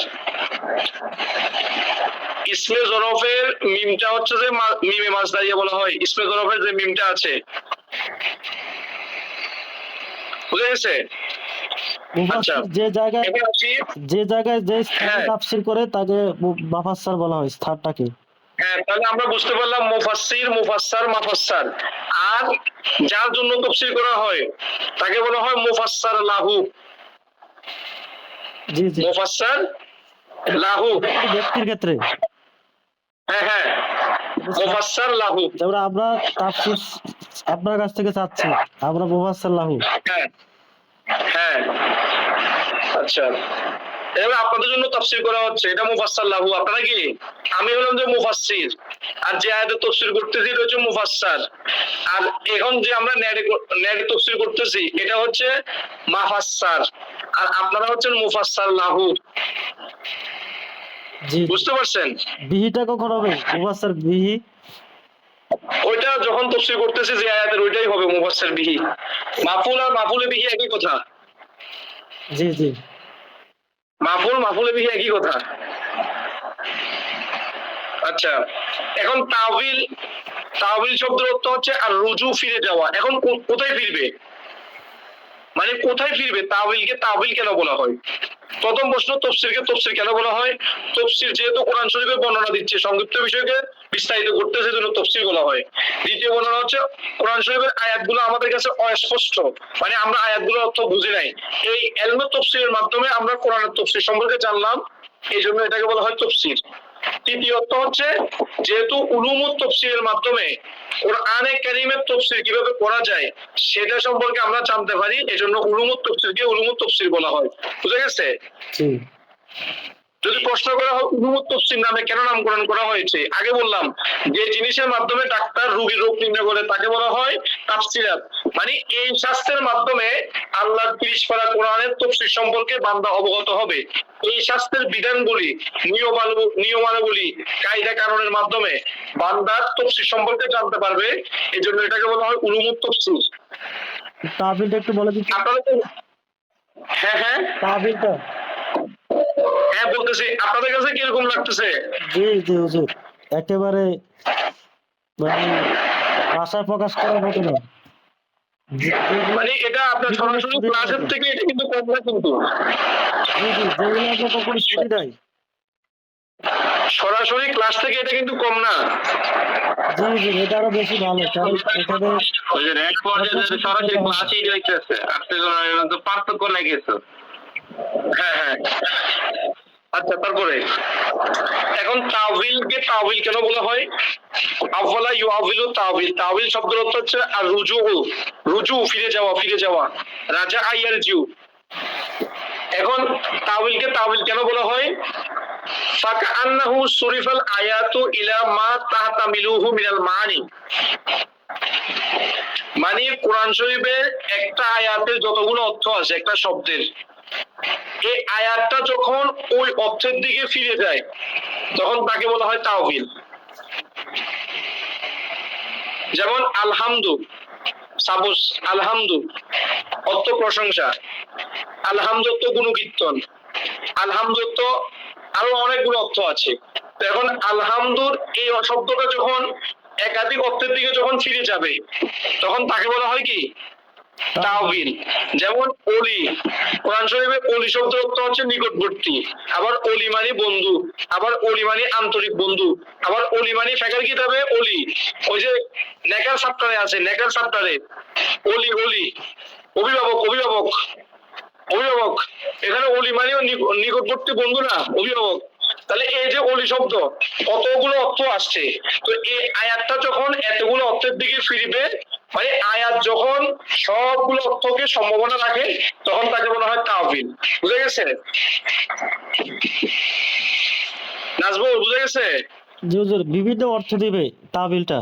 ইসমে জরফের মিমটা হচ্ছে যে মিমে মাজদারিয়া বলা হয়। ইসমে জরফের যে মিমটা আছে, বুঝে গেছে? আচ্ছা, মুফাসসির যে জায়গায় এবার আসি। যে জায়গায় যে স্থানে হ্যাঁ। তাফসীর করে তাকে মাফাসসার বলা হয়, স্থানটাকে। হ্যাঁ, তাহলে আমরা বুঝতে পারলাম মুফাসসির, মুফাসসার, মাফাসসার। আর যার জন্য তাফসীর করা হয় তাকে বলা হয় মুফাসসার লাহু। জি জি মুফাসসার লাহু। ব্যক্তির ক্ষেত্রে হ্যাঁ হ্যাঁ, মুফাসসার লাহু। যেমন আমরা তাফসীর আপনার কাছ থেকে চাচ্ছি, আমরা মুফাসসার লাহু। হ্যাঁ হ্যাঁ, আচ্ছা। এবার আপনাদের জন্য তাফসীর করা হচ্ছে, এটা মুফাসসার লাহু। আপনারা কি? আমি হলাম যে মুফাসসির, আর যে আয়াতে তাফসীর করতেছি এটা হচ্ছে মুফাসসার। আর এখন যে আমরা নেড়ে তাফসীর করতেছি এটা হচ্ছে মাফাসসার, আর আপনারা হচ্ছেন মুফাসসার লাহু। জি বুঝতে পারছেন? বিহিটা কখন হবে? মুফাসসার বিহি। ওইটা যখন তাফসীর করতেছি যে আয়াতের ওইটাই হবে মুফাসসার বিহি। মাফুল আর মাফুলে বিহি একই কথা। জি জি মাফুল মাফুলে বিহি একই কথা। আচ্ছা, এখন তাওবিল, তাওবিল শব্দের অর্থ হচ্ছে আর রুজু, ফিরে যাওয়া। এখন কোথায় ফিরবে, মানে কোথায় ফিরবে? তাওবিলকে তাওবিল কেন বলা হয়? প্রথম প্রশ্ন, তাফসীরকে তাফসীর কেন বলা হয়? তাফসীর যেহেতু কোরআন শরীফের বর্ণনা দিচ্ছে, সংক্ষিপ্ত বিষয়কে বিস্তারিত করতেছে, সেজন্য তাফসীর বলা হয়। দ্বিতীয় বর্ণনা হচ্ছে কোরআন শরীফের আয়াতগুলো আমাদের কাছে অস্পষ্ট, মানে আমরা আয়াতগুলোর অর্থ বুঝি নাই। এই ইলমে তাফসীরের মাধ্যমে আমরা কোরআনের তাফসীর সম্পর্কে জানলাম, এই জন্য এটাকে বলা হয় তাফসীর। তৃতীয়ত হচ্ছে যেহেতু উলুমুত তাফসীরের মাধ্যমে কোরআনে কারীমের তাফসীর কিভাবে করা যায় সেটা সম্পর্কে আমরা জানতে পারি, এজন্য উলুমুত তাফসীরকে উলুমুত তাফসীর বলা হয়। বুঝা গেছে? জি যদি প্রশ্ন করা হয় উলুমুত তাফসীর নামে কেন নামকরণ করা হয়েছে, আগে বললাম যে জিনিসের মাধ্যমে ডাক্তার রোগীর রোগ নির্ণয় করে তাকে বলা হয় তাফসীরাত। মানে এই শাস্ত্রের মাধ্যমে আল্লাহর 30 পারা কোরআনের তাফসীর সম্পর্কে বান্দা অবগত হবে। এই শাস্ত্রের বিধানগুলি, নিয়মাবলী, কায়দা কানুনের মাধ্যমে বান্দার তাফসীর সম্পর্কে জানতে পারবে, এজন্য এটাকে বলা হয় উলুমুত তাফসীর। তাবিলটা একটু বলে দিচ্ছি। আপনাদের হ্যাঁ হ্যাঁ তাবিলটা হ্যাঁ বলতেছি, আপনাদের কাছে কিরকম লাগতেছে? জি জি হুজুর, একেবারে মানে ভাষায় প্রকাশ করার মতো না। মানে এটা আপনার সরাসরি ক্লাসের থেকে এটা কিন্তু কম না, কিন্তু জি জি, যেগুলো আমরা কখনো শুনি নাই। সরাসরি ক্লাস থেকে এটা কিন্তু কম না। জি জি, এটা আরো বেশি ভালো, কারণ এখানে ওই যে এক পর্যায়ে যে সরাসরি ক্লাসই হইতেছে, আপনি তো পার্থক্য নাই কিছু। হ্যাঁ হ্যাঁ আচ্ছা, তারপরে এখন তাওয়িলকে তাওয়িল কেন বলা হয়? আফওয়ালা ইউআবিলু তাওয়িল, তাওয়িল শব্দের অর্থ হচ্ছে আর রুজু, রুজু ফিরে যাওয়া, ফিরে যাওয়া, রাজা আইয়ার জিউ। এখন তাওয়িলকে তাওয়িল কেন বলা হয়? ফাকান্নাহু সুরিফাল আয়াতু ইলা মা তাহতামিলুহু মিনাল মানি, মানে কোরআন শরীফের একটা আয়াতের যতগুলো অর্থ আছে একটা শব্দের, এই আয়াতটা যখন ওই অর্থের দিকে ফিরে যায় তখন তাকে বলা হয় তাওয়িল। যেমন আলহামদু, সাপোজ আলহামদু অর্থ প্রশংসা, আলহামদু অর্থ গুণকীর্তন, আলহামদু অর্থ আরো অনেকগুলো অর্থ আছে। তো এখন আলহামদুর এই শব্দটা যখন একাধিক অর্থের দিকে যখন ফিরে যাবে তখন তাকে বলা হয় কি? তাওয়িল। যেমন অলি, কোরআন শরীফে অলি শব্দের অর্থ হচ্ছে নিকটবর্তী, আবার অলি মানে বন্ধু, আবার অলি মানে আন্তরিক বন্ধু, আবার অলি মানে ফেকার কিতাবে অলি, ওই যে নেকার চ্যাপ্টারে আছে, নেকার চ্যাপ্টারে অলি, অলি অভিভাবক, অভিভাবক, অভিভাবক, এখানে অলি মানেও নিকটবর্তী বন্ধু না, অভিভাবক। তাহলে এই যে অলি শব্দ কতগুলো অর্থ আসছে, তো এই আয়াতটা যখন এতগুলো অর্থের দিকে ফিরবে, মানে আয়াত যখন সবগুলো অর্থকে সম্ভাবনা রাখে তখন তাকে বলা হয় তাওয়িল। বুঝে গেছে নাজবুল? বুঝে গেছে? জি হুজুর, বিভিন্ন অর্থ দিবে তাবিলটা।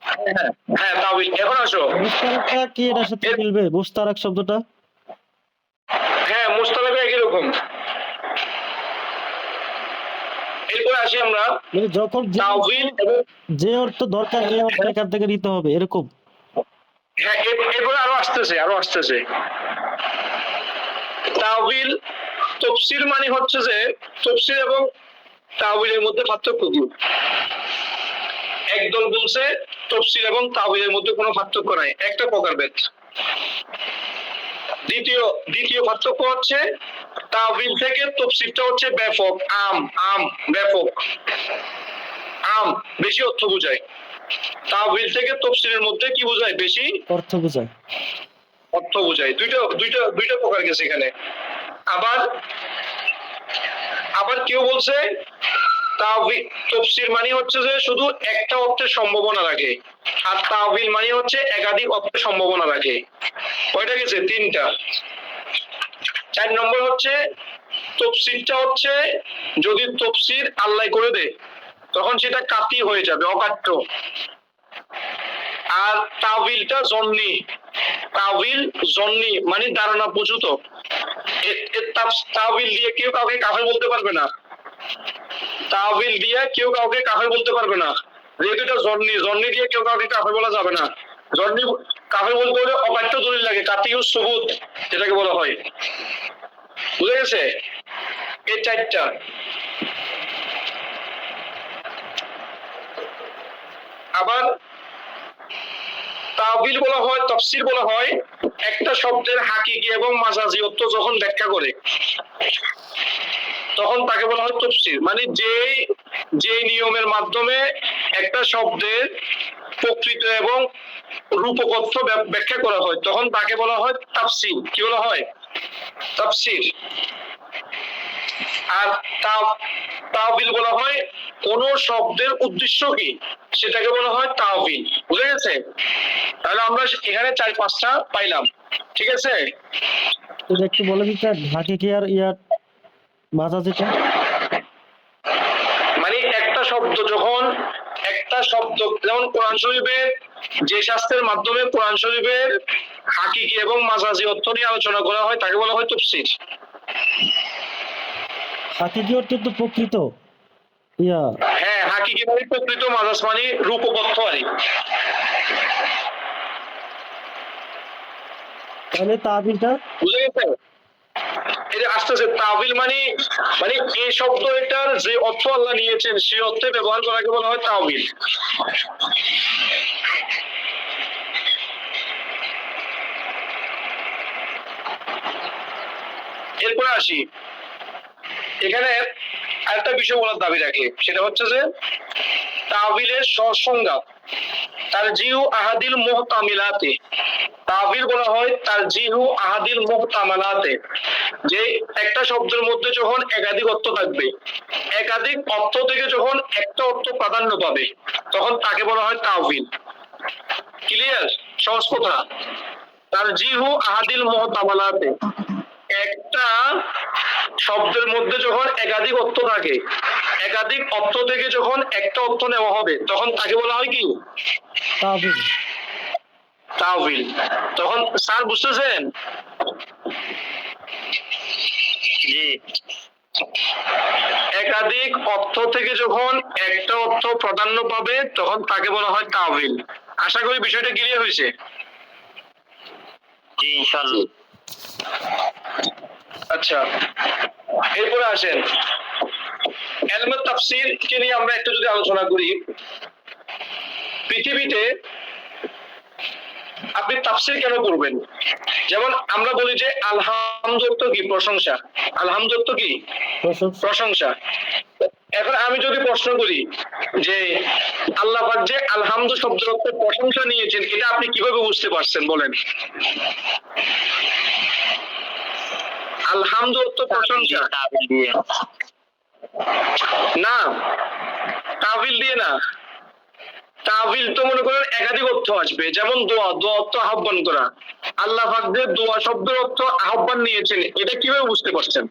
হ্যাঁ হ্যাঁ তাওয়িল। এখন আসো, মুস্তারাকটা কি এটার সাথে মিলবে, মুস্তারাক শব্দটা? হ্যাঁ মুস্তালাক একই রকম। এরপরে আসি আমরা মানে যখন তাওয়িল এবং যে অর্থ দরকার এই অর্থ এখান থেকে নিতে হবে, এরকম। হ্যাঁ এরপরে আরো আসতেছে, আরো আসতেছে। তাওয়িল তাফসীর মানে হচ্ছে যে তাফসীর এবং তাওয়িলের মধ্যে পার্থক্য কি? একদল বলছে তাফসীর এবং তাওয়িলের মধ্যে কোনো পার্থক্য নাই, একটা প্রকারভেদ। দ্বিতীয় পার্থক্য হচ্ছে তাওয়িল থেকে তাফসীরটা হচ্ছে ব্যাপক, আম ব্যাপক, আম বেশি অর্থ বোঝায়। তাওয়িল থেকে তাফসীরের মধ্যে কি বোঝায়? বেশি অর্থ বোঝায়। অর্থ বোঝায়। দুইটা প্রকার গেছে এখানে। আবার কেউ বলছে তাফসীর মানে হচ্ছে যে শুধু একটা অর্থের সম্ভাবনা রাখে, আর তাওয়িল মানে হচ্ছে একাধিক অর্থের সম্ভাবনা রাখে। কয়টা গেছে? 3টা। 4 নম্বর হচ্ছে তাফসীরটা হচ্ছে যদি তাফসীর আল্লাহ করে দেয় তখন সেটা কাতি হয়ে যাবে, অকাট্য। আর তাওয়িলটা জন্নি, তাওয়িল জন্নি মানে ধারণা প্রচুত। তাওয়িল দিয়ে কেউ কাউকে কাফের বলতে পারবে না, তাওয়িল দিয়ে কেউ কাউকে কাফের বলতে পারবে না, যেহেতু এটা জন্নি, জন্নি দিয়ে কেউ কাউকে কাফের বলা যাবে না। জন্নি কাফের বলতে হলে অকাট্য দলিল লাগে, কাতিউস সুবুত যেটাকে বলা হয়। বুঝে গেছে? এই 4টা। আবার তাওয়িল বলা হয়, তাফসীর বলা হয় একটা শব্দের হাকিকি এবং মাজাজি অর্থ যখন ব্যাখ্যা করে তখন তাকে বলা হয় তাফসীর। মানে যে নিয়মের মাধ্যমে একটা শব্দের প্রকৃত এবং রূপক অর্থ ব্যাখ্যা করা হয় তখন তাকে বলা হয় তাফসীর। কি বলা হয়? তাফসীর। আর তাওয়িল বলা হয় কোন শব্দের উদ্দেশ্য কি সেটাকে বলা হয় তাওয়িল। বুঝে গেছে? তাহলে আমরা এখানে 4-5টা পাইলাম, ঠিক আছে? এটা একটু বলে দিতে, হাকিকি আর ইয়ার মাজাজিটা। মানে একটা শব্দ যেমন কোরআন শরীফের যে শাস্ত্রের মাধ্যমে কোরআন শরীফের হাকিকি এবং মাজাজি অর্থ নিয়ে আলোচনা করা হয় তাকে বলা হয় তাফসীর। হাকিকি অর্থ তো প্রকৃত ইয়া। হ্যাঁ, হাকিকি মানে প্রকৃত, মাজাজ মানে রূপক অর্থ আর কি। তাহলে তাবিলটা বুঝে গেছে? এই যে আসতেছে তাবিল মানে এই শব্দ এটার যে অর্থ আল্লাহ নিয়েছেন সেই অর্থে ব্যবহার করাকে বলা হয় তাবিল। এরপরে আসি, এখানে আরেকটা বিষয় বলার দাবি রাখে, সেটা হচ্ছে যে তাবিলের সংজ্ঞা তারজিহু আহাদিল মুহতামিলাতে। তাবিল বলা হয় তারজিহু আহাদিল মুহতামালাতে, যে একটা শব্দের মধ্যে যখন একাধিক অর্থ থাকবে, একাধিক অর্থ থেকে যখন একটা অর্থ প্রাধান্য পাবে তখন তাকে বলা হয় তাবিল। ক্লিয়ার? সহজ কথা। তারজিহু আহাদিল মুহতামালাতে, একটা শব্দের মধ্যে যখন একাধিক অর্থ থাকে, একাধিক অর্থ থেকে যখন একটা অর্থ নেওয়া হবে তখন তাকে বলা হয় কি? তাবিল। তাওয়িল। তখন স্যার বুঝতেছেন? জি একাধিক অর্থ থেকে যখন একটা অর্থ প্রাধান্য পাবে তখন তাকে বলা হয় তাওয়িল। আশা করি বিষয়টা ক্লিয়ার হয়েছে। জি ইনশাআল্লাহ। আচ্ছা, এরপরে আসেন ইলমে তাফসীর কে নিয়ে আমরা একটু যদি আলোচনা করি। পৃথিবীতে আপনি তাফসীর কেন করবেন? যেমন আমরা বলি যে আলহামদু অর্থ কি? প্রশংসা। আলহামদু অর্থ কি? প্রশংসা। এখন আমি যদি প্রশ্ন করি যে আল্লাহ পাক যে আলহামদু শব্দের অর্থ প্রশংসা নিয়েছেন, এটা আপনি কিভাবে বুঝতে পারছেন বলেন? আলহামদু অর্থ প্রশংসা তাবিল দিয়ে। না, তাবিল দিয়ে না। তাবিল তো মনে করেন একাধিক অর্থ আসবে, যেমন দোয়া, দোয়া অর্থ আহ্বান করা। আল্লাহ পাক যে দোয়া শব্দের অর্থ আহ্বান নিয়েছেন, এটা কিভাবে বুঝতে পারছেন?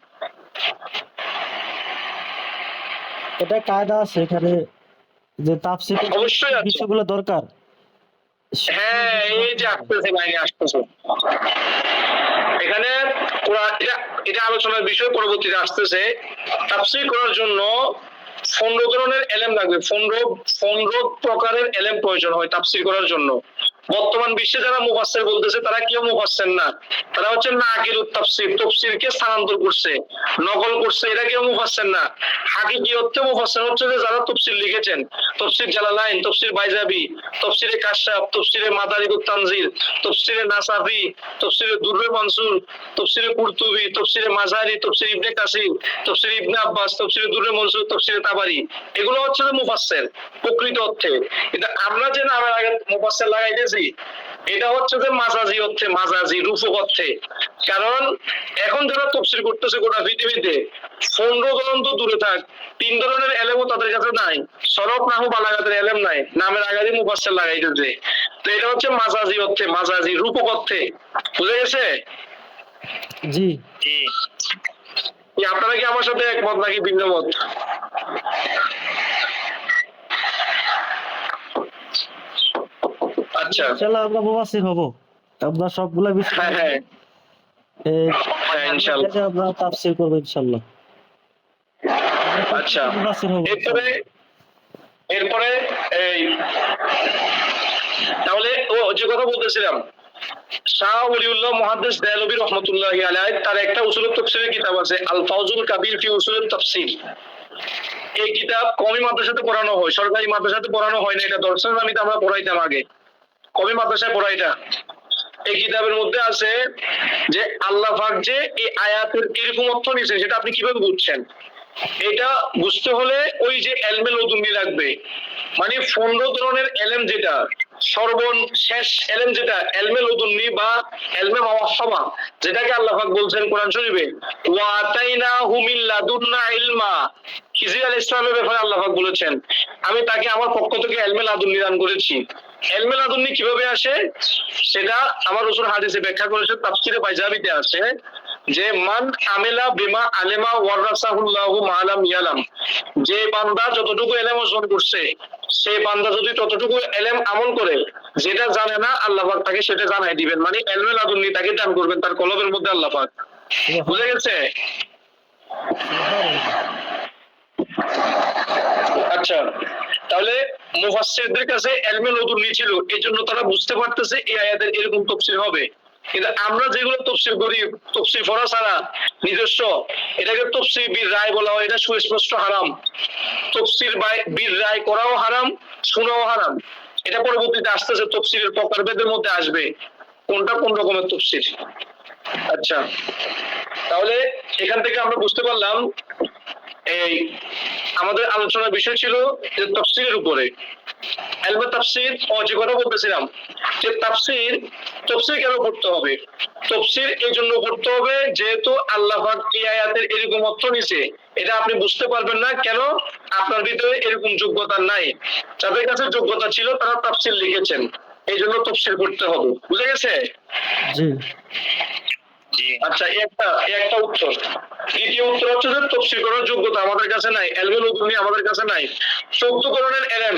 এটা কায়দা আছে এখানে, যে তাফসীর অবশ্যই আছে। বিষয়গুলো দরকার। হ্যাঁ, এই যে আসতেছে, লাইনে আসতেছে। এখানে এটা আলোচনার বিষয় পরবর্তীতে আসতেছে। তাফসীর করার জন্য 15 ধরনের এলেম লাগবে। 15 প্রকারের এলেম প্রয়োজন হয় তাফসীর করার জন্য। বর্তমান বিশ্বে যারা মুফাসসির বলতেছে তারা কেউ মুফাসসির না, তারা হচ্ছে নাকিলুত তাফসীর, তাফসীরকে স্থানান্তর করছে, নকল করছে, এটা কেউ মুফাসসির না। হাকিকি অর্থে মুফাসসির হচ্ছে যে যারা তাফসীর লিখেছেন, তাফসীর জালালাইন, তাফসীর বাইজাবি, তাফসীরে কাশফ, তাফসীরে মাদারিকুত তানজিল, তাফসীরে নাসাফি, তাফসীরে দুররে মানসুর, তাফসীরে কুরতুবী, তাফসীরে মাজারি, তাফসীর ইবনে কাসির, তাফসীর ইবনে আব্বাস, তাফসীরে দুররে মানসুর, তাফসীরে তাবারি, এগুলো হচ্ছে যে মুফাসসির প্রকৃত অর্থে। কিন্তু আমরা যে নামের আগে মুফাসসির লাগাইতেছি এটা হচ্ছে যে মাজাজি অর্থে, মাজাজি রূপক অর্থে। কারণ এখন যারা তাফসীর করতেছে গোটা পৃথিবীতে 15 ধরন তো দূরে থাক, 3 ধরনের এলেমও তাদের কাছে নাই। সরফ নাহু বালাগাতের এলেম নাই, নামের আগে মুফাসসির লাগাইতেছে। তো এটা হচ্ছে মাজাজি অর্থে, মাজাজি রূপক অর্থে। বুঝে গেছে? জি জি আপনারা কি আমার সাথে একমত নাকি ভিন্ন মত? আচ্ছা, ইনশাআল্লাহ আমরা মুফাসসির হব, আমরা সবগুলা বিষয় হ্যাঁ হ্যাঁ হ্যাঁ, ইনশাআল্লাহ। আমরা তাফসীর করব ইনশাআল্লাহ। আচ্ছা, মুফাসসির হব। এরপরে এই তাহলে যে কথা বলতেছিলাম, শাহ ওলিউল্লাহ মুহাদ্দিস দেহলভী রাহমাতুল্লাহি আলাইহি তার একটা উসুলুত তাফসীরের কিতাব আছে, আল ফাউজুল কাবীর ফি উসুলত তাফসীর। এই কিতাব কওমি মাদ্রাসাতে পড়ানো হয়, সরকারি মাদ্রাসাতে পড়ানো হয় না। এটা দর্শন জামিতে আমরা পড়াইতাম আগে, কওমি মাদ্রাসায় পড়াই এটা। এই কিতাবের মধ্যে আছে যে আল্লাহ পাক যে এই আয়াতের এরকম অর্থ নিয়েছেন সেটা আপনি কিভাবে বুঝছেন। এটা বুঝতে হলে ওই যে এলমে লদুন্নি লাগবে, মানে 15 ধরনের এলেম যেটা সর্বশেষ এলেম যেটা এলমে লদুন্নি বা এলমে মাওয়াফফা, যেটাকে আল্লাহ পাক বলছেন কোরআন শরীফে, ওয়া আতাইনাহু মিন লাদুন্না ইলমা। খিজির আলাইহিস সালামের ব্যাপারে আল্লাহ পাক বলেছেন, আমি তাকে আমার পক্ষ থেকে এলমে লাদুন্নি দান করেছি। এলমে লাদুন্নি কিভাবে আসে সেটা আমার রাসূল হাদিসে ব্যাখ্যা করেছেন, তাফসীরে বাইজাবিতে আছে যে মান আমেলা বিমা আলেমা ওয়ারাসাহুল্লাহু মা'লাম ইয়ালাম, যে বান্দা যতটুকু এলেম অর্জন করছে সেই বান্দা যদি ততটুকু এলেম আমল করে, যেটা জানে না আল্লাহ পাক তাকে সেটা জানাই দিবেন, মানে এলমে লাদুন্নি তাকে দান করবেন তার কলবের মধ্যে আল্লাহ পাক। বুঝে গেছে? আচ্ছা, তাহলে মুফাসসিরদের কাছে এলমে লদুন্নি ছিল, এই জন্য তারা বুঝতে পারতেছে এই আয়াতের এরকম তাফসীর হবে। কিন্তু আমরা যেগুলো তাফসীর করি, তাফসীর পড়া ছাড়া নিজস্ব, এটাকে তাফসীর বির রায় বলা হয়, এটা সুস্পষ্ট হারাম। তাফসীর বির রায় করাও হারাম, শোনাও হারাম। এটা পরবর্তীতে আসতেছে তাফসীরের প্রকারভেদের মধ্যে আসবে কোনটা কোন রকমের তাফসীর। আচ্ছা, তাহলে এখান থেকে আমরা বুঝতে পারলাম এই আমাদের আলোচনার বিষয় ছিল যে তাফসীরের উপরে এলমে তাফসীর। যে কথা বলতেছিলাম যে তাফসীর কেন পড়তে হবে? তাফসীর এই জন্য পড়তে হবে যেহেতু আল্লাহ পাক এই আয়াতের এরকম অর্থ নিছে, এটা আপনি বুঝতে পারবেন না কেন, আপনার ভিতরে এরকম যোগ্যতা নাই। যাদের কাছে যোগ্যতা ছিল তারা তাফসীর লিখেছেন, এই জন্য তাফসীর পড়তে হবে। বুঝে গেছে? জি। আচ্ছা, একটা উত্তর। দ্বিতীয় উত্তর হচ্ছে যে তাফসীর করার যোগ্যতা আমাদের কাছে নাই, এলমে লদুন্নি আমাদের কাছে নাই। 14 ধরনের এলেম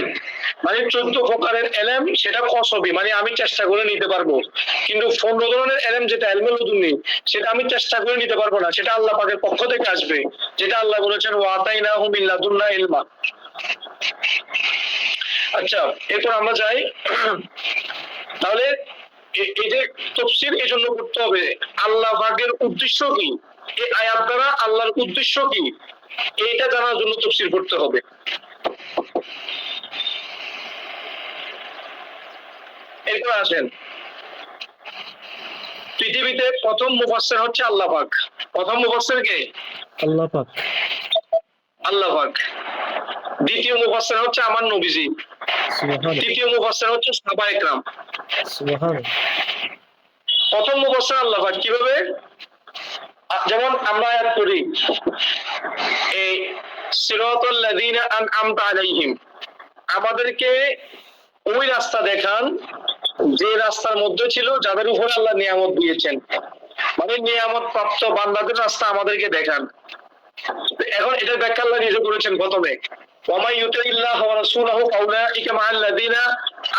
মানে 14 প্রকারের এলেম, সেটা কসবি মানে আমি চেষ্টা করে নিতে পারবো, কিন্তু 15 ধরনের এলেম যেটা এলমে লদুন্নি সেটা আমি চেষ্টা করে নিতে পারবো না, সেটা আল্লাহ পাকের পক্ষ থেকে আসবে, যেটা আল্লাহ বলেছেন ওয়া আতাইনাহু মিন লাদুন্না ইলমা। আচ্ছা, এরপর আমরা যাই। তাহলে এই যে তাফসীর এই জন্য করতে হবে, আল্লাহ পাকের উদ্দেশ্য কি, এই আয়াত দ্বারা আল্লাহর উদ্দেশ্য কি, এইটা জানার জন্য তাফসীর করতে হবে। এরপর আসেন, পৃথিবীতে প্রথম মুফাসসির হচ্ছে আল্লাহ পাক। প্রথম মুফাসসির কে? আল্লাহ পাক। আল্লাহ পাক। দ্বিতীয় মুফাসসির হচ্ছে আমার নবীজি। সুবহানাল্লাহ। তৃতীয় মুফাসসির হচ্ছে সাহাবায়ে কেরাম। সুবহানাল্লাহ। প্রথম মুফাসসির আল্লাহ পাক। কিভাবে? যেমন আমরা আয়াত পড়ি, এই সিরাতাল লাযিনা আনআমতা আলাইহিম, আমাদেরকে ওই রাস্তা দেখান যে রাস্তার মধ্যে ছিল যাদের উপর আল্লাহ নিয়ামত দিয়েছেন, মানে নিয়ামত প্রাপ্ত বান্দাদের রাস্তা আমাদেরকে দেখান। এখন এটা ব্যাখ্যা আল্লাহ নিজে করেছেন প্রথমে, ওয়ামাই ইউতিল্লাহ ওয়া রাসূলহু ফাউলাইকা মাআল্লাযিনা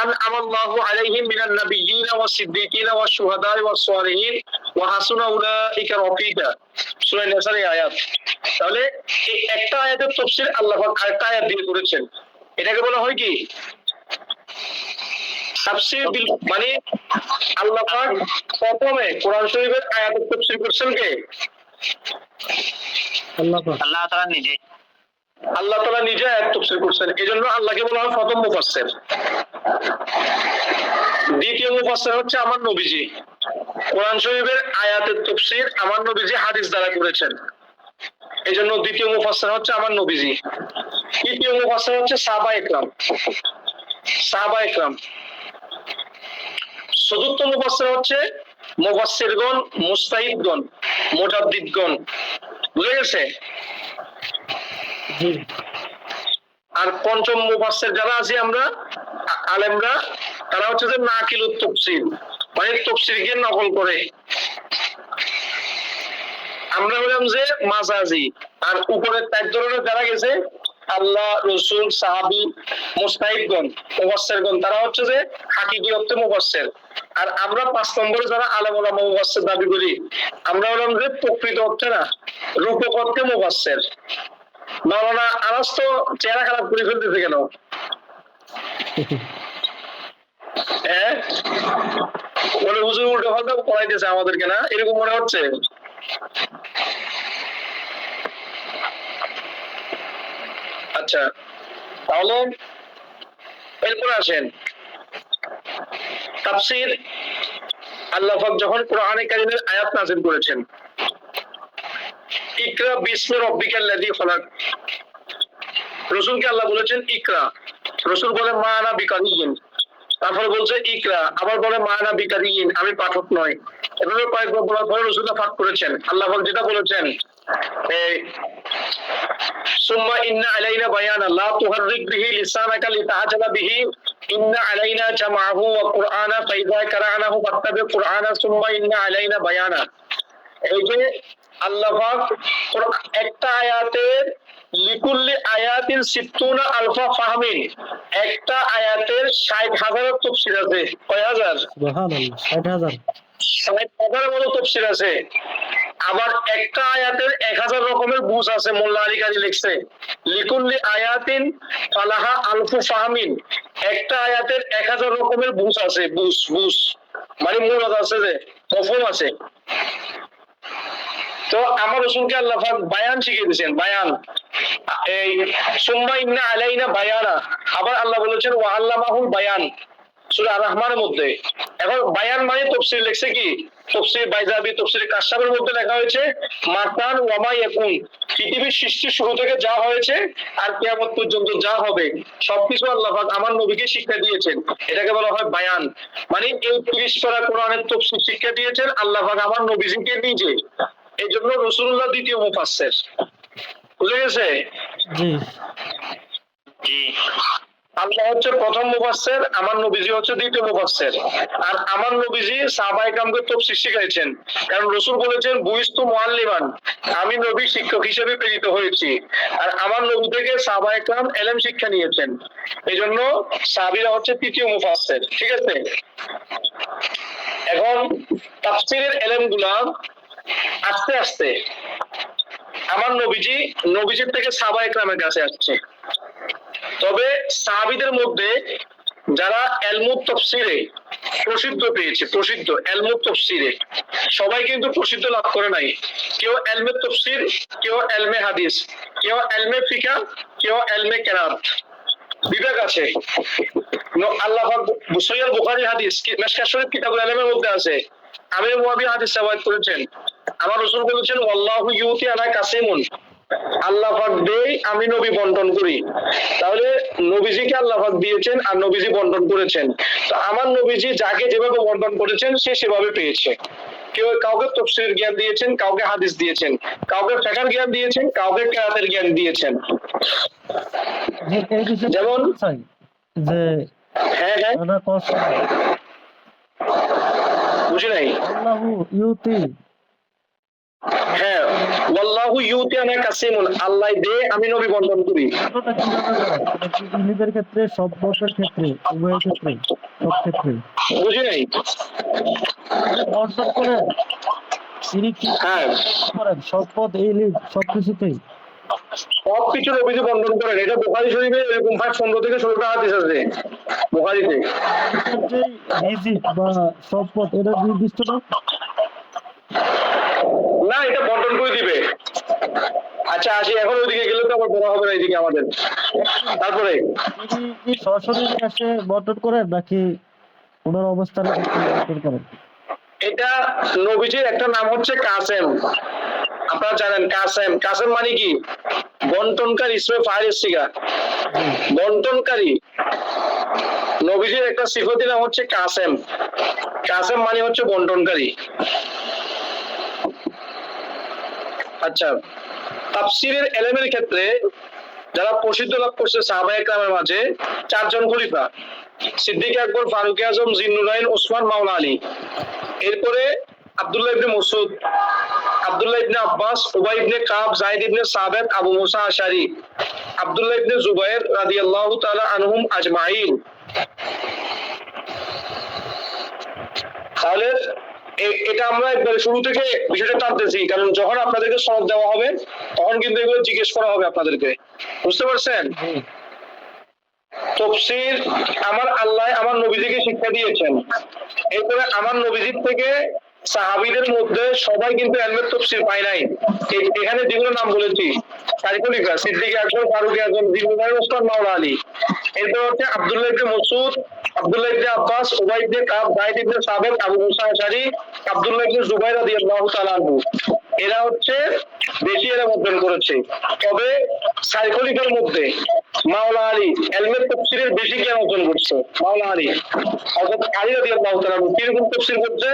আনআমাল্লাহু আলাইহিম মিনান নাবিয়্যিনা ওয়াস সিদ্দীকিনা ওয়াশ শুহাদা'i ওয়াস সালিহিন ওয়া হাসুনা উলাইকা রফিকা। সূরা নিসার এই আয়াত। তাহলে এই একটা আয়াতের তাফসীর আল্লাহ পাক আরেকটা আয়াত দিয়ে করেছেন, এটাকে বলা হয় কি তাফসীর বিল, মানে আল্লাহ পাক প্রথমে কোরআন শরীফের আয়াতের তাফসীর করেছেন কে? আল্লাহ পাক। আল্লাহ তাআলা নিজে। আল্লাহ তাআলা নিজে আয়াত তাফসীর করছেন, এজন্য আল্লাহকে বলা হয় প্রথম মুফাসসির। দ্বিতীয় মুফাসসির হচ্ছে আমার নবীজি। কোরআন শরীফের আয়াতের তাফসীর আমার নবীজি হাদিস দ্বারা করেছেন, এজন্য দ্বিতীয় মুফাসসির হচ্ছে আমার নবীজি। তৃতীয় মুফাসসির হচ্ছে সাহাবায়ে কেরাম। সাহাবায়ে কেরাম। চতুর্থ মুফাসসির হচ্ছে মুফাসসিরগণ, মুজতাহিদগণ, মুজাদ্দিদগণ। বুঝে গেছে? জি। আর পঞ্চম মুফাসসির যারা আছি আমরা আলেমরা, তারা হচ্ছে যে নাকিলুত তাফসীর, মানে তাফসীরকে নকল করে। আমরা বললাম যে মাজাজি। আর উপরের 4 ধরনের যারা গেছে আল্লাহ, রাসূল, সাহাবী, মুজতাহিদগণ, মুফাসসিরগণ, তারা হচ্ছে যে হাকিকি অর্থে মুফাসসির। আর আমরা 5 নম্বরে যারা আলেম ওলামা মুফাসসির দাবি করি, আমরা বললাম যে প্রকৃত অর্থে না, রূপক অর্থে মুফাসসির। মাওলানা আনাস তো চেহারা খারাপ করে ফেলতেছে কেন? হ্যাঁ, বলে হুজুর উল্টো পাল্টা পড়াইতেছে আমাদেরকে, না এরকম মনে হচ্ছে? আচ্ছা, তাহলে এরপরে আসেন তাফসীর। আল্লাহ পাক যখন কোরআনে কারীমের আয়াত নাযিল করেছেন, ইকরা বিসমি রাব্বিকাল লাযী খলাক, রাসূলকে আল্লাহ বলেছেন ইকরা। রাসূল বলে মা আনা বিকারিয়িন, তারপরে বলছে ইকরা, আবার বলে মানা বিকারিন, আমি পাঠক নয়। এভাবে কয়েকবার বলার পরে রাসূলুল্লাহ পাঠ করেছেন। আল্লাহ পাক যেটা বলেছেন এই সুম্মা ইন্না আলাইনা বায়ানা লা তুহাররিক বিহি লিসানাকা লিতাহজালা বিহি ইন্না আলাইনা জামাআহু ওয়া কুরআনা ফাইযা কারানাহু ফাত্তাবি কুরআনা সুম্মা ইন্না আলাইনা বায়ানা। এই যে আল্লাহ পাক একটা আয়াতের লিকুল্লি আয়াতিন সিত্তুনা আলফা ফাহমিন, একটা আয়াতের 60,000 তাফসীর আছে। কয় হাজার? সুবহানাল্লাহ, 60,000। 60,000 মতো তাফসীর আছে। আবার একটা আয়াতের 1000 রকমের বুঝ আছে। মোল্লা আলী কারি লিখছে লিকুল্লি আয়াতিন ফালাহা আলফু ফাহমিন, একটা আয়াতের 1000 রকমের বুঝ আছে। বুঝ মানে মুরাদ আছে, যে মফহুম আছে। তো আমার রাসূলকে আল্লাহ পাক বায়ান শিখিয়ে দিয়েছেন, বায়ান। এই সুম্মা ইন্না আলাইনা বায়ানা, আবার আল্লাহ বলেছেন ওয়া আল্লামাহুল বায়ান সূরা আর-রাহমানের মধ্যে। এখন বায়ান মানে তাফসীর লিখছে কি, তাফসীর বাইজাবি, তাফসীর কাশফের মধ্যে লেখা হয়েছে মাকান ওয়া মা ইয়াকুন, পৃথিবীর সৃষ্টি শুরু থেকে যা হয়েছে আর কিয়ামত পর্যন্ত যা হবে সবকিছু আল্লাহ পাক আমার নবীকে শিক্ষা দিয়েছেন। এটাকে বলা হয় বায়ান। মানে এই 30 পারা কোরআনের তাফসীর শিক্ষা দিয়েছেন আল্লাহ পাক আমার নবীজিকে নিজে। এই জন্য রাসূলুল্লাহ দ্বিতীয় মুফাসসির। বুঝে গেছে? জি জি। আল্লাহ হচ্ছে প্রথম মুফাসসির, আমার নবীজি হচ্ছে দ্বিতীয় মুফাসসির। আর আমার নবীজি সাহাবায়ে কেরামকে তাফসীর শিখাইছেন, কারণ রাসূল বলেছেন বুইস্তু মুআল্লিমান, আমি নবী শিক্ষক হিসেবে প্রেরিত হয়েছি। আর আমার নবী থেকে সাহাবায়ে কেরাম ইলম শিক্ষা নিয়েছেন। এইজন্য সাহাবীরা হচ্ছে তৃতীয় মুফাসসির। ঠিক আছে? এখন তাফসীরের ইলমগুলা আস্তে আস্তে আমার নবীজির থেকে সাহাবায়ে কেরামের কাছে আসছে। তবে সাহাবীদের মধ্যে যারা ইলমুত তাফসীরে প্রসিদ্ধ পেয়েছে, প্রসিদ্ধ ইলমুত তাফসীরে, সবাই কিন্তু প্রসিদ্ধ লাভ করে নাই। কেউ ইলমে তাফসীর, কেউ ইলমে হাদিস, কেউ ইলমে ফিকহ, কেউ ইলমে কিরাত, বিভাগ আছে। আল্লাহ পাক সহিহ বুখারী হাদিস, মিশকাত শরীফ কিতাবুল ইলমের মধ্যে আছে। আমির মুয়াবিয়া হাদিস রওয়ায়াত করেছেন, আমার রাসূল বলেছেন ওয়াল্লাহু ইউতি আনা কাসিমুন, আল্লাহ পাক দেই, আমি নবী বন্টন করি। তাহলে নবীজিকে আল্লাহ পাক দিয়েছেন আর নবীজি বন্টন করেছেন। তো আমার নবীজি যাকে যেভাবে বন্টন করেছেন সে সেভাবে পেয়েছে। কেউ কাউকে তাফসীরের জ্ঞান দিয়েছেন, কাউকে হাদিস দিয়েছেন, কাউকে ফিকহের জ্ঞান দিয়েছেন, কাউকে কিরাতের জ্ঞান দিয়েছেন। যেমন যে হ্যাঁ হ্যাঁ আনা কস বুঝি নাই। আল্লাহু ইউতি, হ্যাঁ ওয়াল্লাহু ইউতি আনা কাসিমুন, আল্লাহ দে, আমি নবী বন্টন করি। কথাটা কিভাবে হয়? এটা কি ইহুদিদের ক্ষেত্রে, সব বর্ষের ক্ষেত্রে, উভয়ের ক্ষেত্রে, সব ক্ষেত্রে বুঝি নাই। বর্ষণ করেন তিনি কি হ্যাঁ করেন? সব পদ এলিম সবকিছুতেই সবকিছু নবীজি বন্টন করেন। এটা বুখারী শরীফে এরকম 15 থেকে 16টা হাদিস আছে বুখারীতে। যে ভিজিট বা সব পদ এটা নির্দিষ্ট না। না, এটা বন্টন করে দিবে। আচ্ছা আসি, এখন ওইদিকে গেলে তো আবার বড় হবে না এইদিকে আমাদের। তারপরে তিনি কি সরাসরি এসে বন্টন করেন নাকি ওনার অবস্থানে বন্টন করেন? এটা নবীজির একটা নাম হচ্ছে কাসেম। আপনারা জানেন কাসেম, কাসেম মানে কি? বন্টনকারী, ইসমে ফাইল সিগা, বন্টনকারী। নবীজির একটা সিফাতি নাম হচ্ছে কাসেম। কাসেম মানে হচ্ছে বন্টনকারী। আচ্ছা, তাফসীরের ইলমের ক্ষেত্রে যারা প্রসিদ্ধ লাভ করছে সাহাবায়ে কেরামের মাঝে 4 জন খলিফা, সিদ্দিক আকবর, ফারুক আজম, জিন্নুরাইন, ওসমান, মাওলা আলী। এরপরে আব্দুল্লাহ ইবনে মাসউদ, আব্দুল্লাহ ইবনে আব্বাস, উবাই ইবনে কাব, যায়েদ ইবনে সাবিত, আবু মুসা আশআরী, আব্দুল্লাহ ইবনে জুবায়ের রাদিয়াল্লাহু তাআলা আনহুম আজমাইন। তাহলে এটা আমরা একবার শুরু থেকে বিষয়টা টানতেছি, কারণ যখন আপনাদেরকে সনদ দেওয়া হবে তখন কিন্তু এগুলো জিজ্ঞেস করা হবে আপনাদেরকে। বুঝতে পারছেন? তাফসীর আমার আল্লাহ আমার নবীজিকে শিক্ষা দিয়েছেন। এরপরে আমার নবীজির থেকে সাহাবীদের মধ্যে সবাই কিন্তু ইলমে তাফসীর পায় নাই। এখানে যেগুলো নাম বলেছি, চার খলিফা, সিদ্দিক আকবর, ফারুক আজম, জিন্নুরাইন, ওসমান, মাওলা আলী। এরপর হচ্ছে আব্দুল্লাহ ইবনে মাসউদ, আব্দুল্লাহ ইবনে আব্বাস, উবাই ইবনে কাব, যায়েদ ইবনে সাবিত, আবু মুসা আশআরী, আব্দুল্লাহ ইবনে জুবায়ের রাদিয়াল্লাহু তাআলা আনহু। এরা হচ্ছে বেশি এরা অধ্যয়ন করেছে। তবে সাইকোলিকের মধ্যে মাওলা আলী এলমের তফসিরের বেশি জ্ঞান অর্জন করছে। মাওলা আলী হযরত আলী রাদিয়াল্লাহু তাআলা কিরকম তফসির করছে?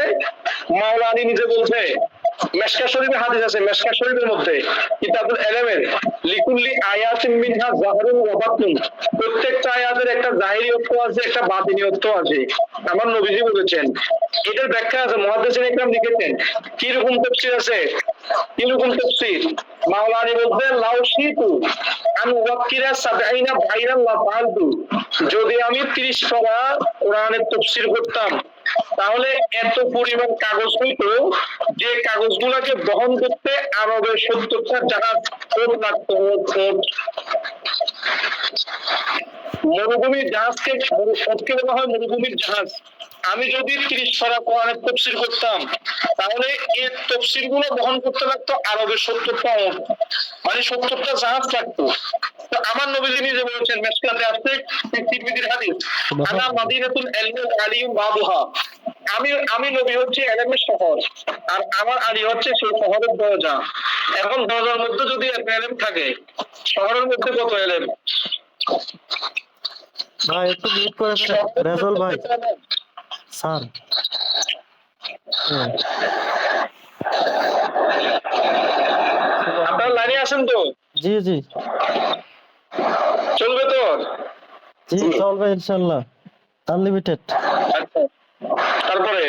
মাওলা আলী নিজে বলছে, মেশকাত শরীফে হাদিস আছে, মেশকাত শরীফের মধ্যে কিতাবুল ইলমের লিকুল্লি আয়াতিন মিনহা যাহরুন ওয়া বাতিন, প্রত্যেকটা আয়াতের একটা জাহিরি অর্থ আছে, একটা বাতিনি অর্থ আছে। আমার নবীজি বলেছেন, এটার ব্যাখ্যা আছে, মুহাদ্দিসিন ইকরাম লিখেছেন কিরকম তাফসীর আছে, কিরকম তাফসীর। মাওলা আলী বলতেন লাউ শিতু আন ওয়াক্কিরা সাবঈনা বাইরান লা ফাআলতু, যদি আমি 30 পারা কোরআনের তাফসীর করতাম তাহলে এত পরিমাণ কাগজ হইতো যে কাগজগুলোকে বহন করতে আরবের 70টা জাহাজ কোট লাগতো। মরুভূমির জাহাজকে সবকে বলা হয় মরুভূমির জাহাজ। আমি যদি 30 পারা কোরআনের তাফসীর করতাম তাহলে এই তাফসীর গুলো বহন করতে লাগতো আরবের 70টা উট, মানে 70টা জাহাজ লাগতো। তো আমার নবীজি নিজে বলেছেন, মেশকাতে আছে তিরমিজির হাদিস, আনা মাদিনাতুল ইলমি আলিয়ুম বাবুহা, আমি নবী হচ্ছে ইলমের শহর আর আমার আলী হচ্ছে সেই শহরের দরজা। এখন দরজার মধ্যে যদি ইলম থাকে, শহরের মধ্যে কত ইলম? ভাই একটু মিউট করে দেন রেজাল ভাই স্যার। আপনার লাইনে আছেন তো? জি জি চলবে তো? জি চলবে ইনশাআল্লাহ, আনলিমিটেড। আচ্ছা, তারপরে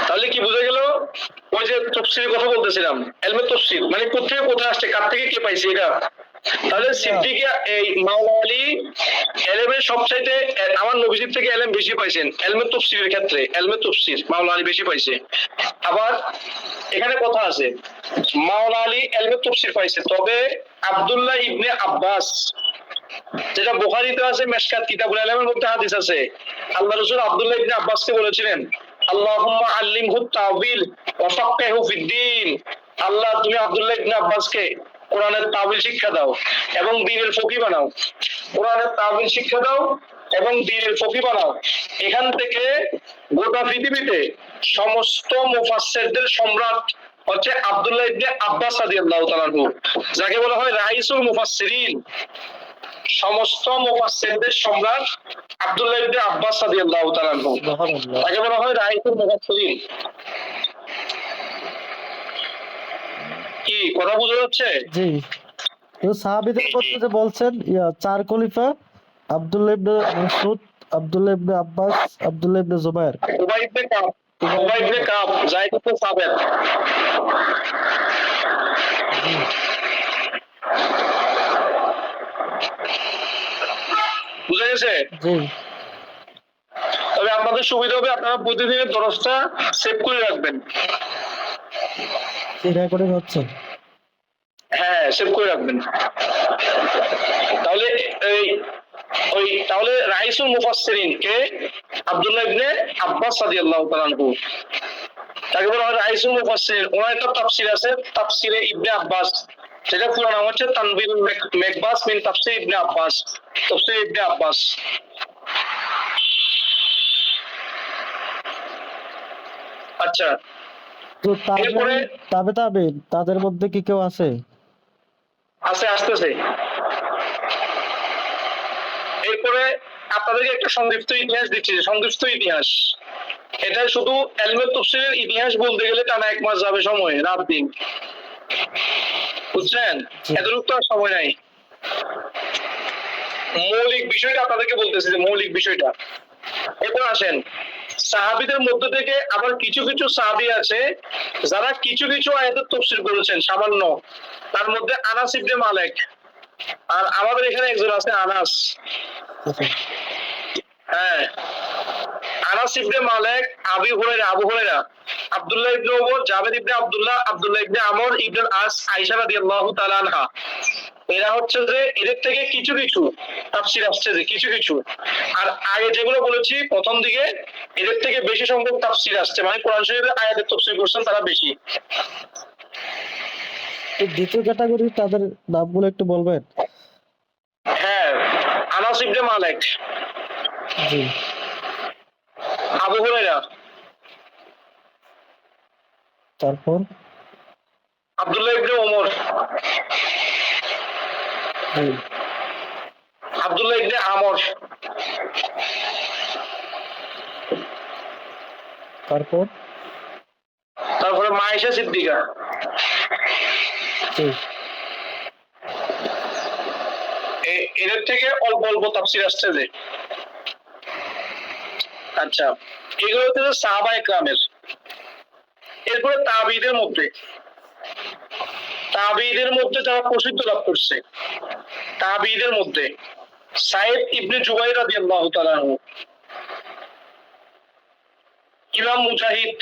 তাহলে কি বুঝে গেল? ওই যে তফসিরের কথা বলতেছিলাম, ইলমে তফসির মানে কোথা থেকে কোথায় আসছে, কার থেকে কে পাইছে এটা। তাহলে সিদ্দিকিয়া এই মাওলা আলী ইলমের সবচাইতে আমার নবীজির থেকে ইলম বেশি পাইছেন ইলমে তাফসীরের ক্ষেত্রে। ইলমে তাফসীর মাওলা আলী বেশি পাইছে। আবার এখানে কথা আছে, মাওলা আলী ইলমে তাফসীর পাইছে, তবে আব্দুল্লাহ ইবনে আব্বাস, যেটা বুখারীতে আছে, মিশকাত কিতাবুল ইলমের মধ্যে হাদিস আছে, আল্লাহ রাসূল আব্দুল্লাহ ইবনে আব্বাসকে বলেছিলেন, আল্লাহুম্মা আল্লিমহু তাওয়িল ওয়া ফাক্কিহু ফিদ্দীন, আল্লাহ তুমি আব্দুল্লাহ ইবনে আব্বাসকে কোরআনের তাওয়িল শিক্ষা দাও এবং দ্বীনের ফকিহ বানাও। কোরআনের তাওয়িল শিক্ষা দাও এবং দ্বীনের ফকিহ বানাও। এখান থেকে গোটা পৃথিবীতে সমস্ত মুফাসসিরদের সম্রাট হচ্ছে আব্দুল্লাহ ইবনে আব্বাস রাদিয়াল্লাহু তাআলা আনহু, যাকে বলা হয় রাইসুল মুফাসসিরিন। সমস্ত মুফাসসিরদের সম্রাট আব্দুল্লাহ ইবনে আব্বাস রাদিয়াল্লাহু তাআলা আনহু, সুবহানাল্লাহ। তাকে বলা হয় রাইসুল মুফাসসিরিন। কি কথা বুঝা যাচ্ছে? জি, তো সাহাবীদের মধ্যে যে বলছেন চার খলিফা, আব্দুল্লাহ ইবনে মাসউদ, আব্দুল্লাহ ইবনে আব্বাস, আব্দুল্লাহ ইবনে জুবায়ের। উবাই ইবনে কাব, উবাই ইবনে কাব, যায়েদ ইবনে সাবিত। বুঝা গেছে? জি তবে আপনাদের সুবিধা হবে, আপনারা প্রতিদিনের দরজটা সেভ করে রাখবেন। এই রেকর্ডিং হচ্ছে। হ্যাঁ, সেভ করে রাখবেন। তাহলে তাহলে রাইসুল মুফাসসিরিন কে আব্দুল্লাহ ইবনে আব্বাস রাদিয়াল্লাহু তাআলা আনহু, তাকে বলা হয় রাইসুল মুফাসসিরিন। ওনার একটা তাফসীর আছে, তাফসীরে ইবনে আব্বাস, সেটা পুরো নাম হচ্ছে তানবীরুল মাকবাস মিন তাফসীর ইবনে আব্বাস, তাফসীর ইবনে আব্বাস। আচ্ছা, তো এরপরে তাদের মধ্যে কি কেউ আছে? আসতেছে। এরপরে আপনাদেরকে একটা সংক্ষিপ্ত ইতিহাস দিচ্ছি, সংক্ষিপ্ত ইতিহাস। এটা শুধু ইলমে তাফসীরের ইতিহাস বলতে গেলে টানা 1 মাস যাবে, সময় রাত দিন, বুঝছেন? এতটুকু তো আর সময় নাই। মৌলিক বিষয়টা আপনাদেরকে বলতেছি, যে মৌলিক বিষয়টা। এরপর আসেন, সাহাবীদের মধ্যে থেকে আবার কিছু কিছু সাহাবী আছে যারা কিছু কিছু আয়াতের তাফসীর করেছেন সামান্য। তার মধ্যে আনাস ইবনে মালিক, আর আমাদের এখানে একজন আছে আনাস। হ্যাঁ, আনাস ইবনে মালিক, আবু হুরায়রা, আব্দুল্লাহ ইবনে ওমর, জাবের ইবনে আব্দুল্লাহ, আব্দুল্লাহ ইবনে আমর ইবনে আস, আয়েশা রাদিয়াল্লাহু তাআলা আনহা, এরা হচ্ছে যে এদের থেকে কিছু কিছু তাফসীর আসছে, যে কিছু কিছু। আর আগে যেগুলো বলেছি প্রথম দিকে, এদের থেকে বেশি সংখ্যক তাফসীর আসছে, মানে কোরআন শরীফের আয়াতের তাফসীর করছেন তারা বেশি। দ্বিতীয় ক্যাটাগরি তাদের নামগুলো একটু বলবেন? হ্যাঁ, আনাস ইবনে মালিক, জি, আবু হুরায়রা, তারপর আব্দুল্লাহ ইবনে ওমর, জি, আব্দুল্লাহ ইবনে আমর, তারপর তারপরে মায়েশা সিদ্দিকা। জি, এদের থেকে অল্প অল্প তাফসীর আসছে যে। আচ্ছা, এগুলো হচ্ছে সাহাবা একরামের। এরপরে তাবিঈদের মধ্যে যারা প্রসিদ্ধ লাভ করছে, তাবিঈদের মধ্যে সাইদ ইবনে জুবাইর রাদিয়াল্লাহু তাআলা আনহু, ইমাম মুজাহিদ,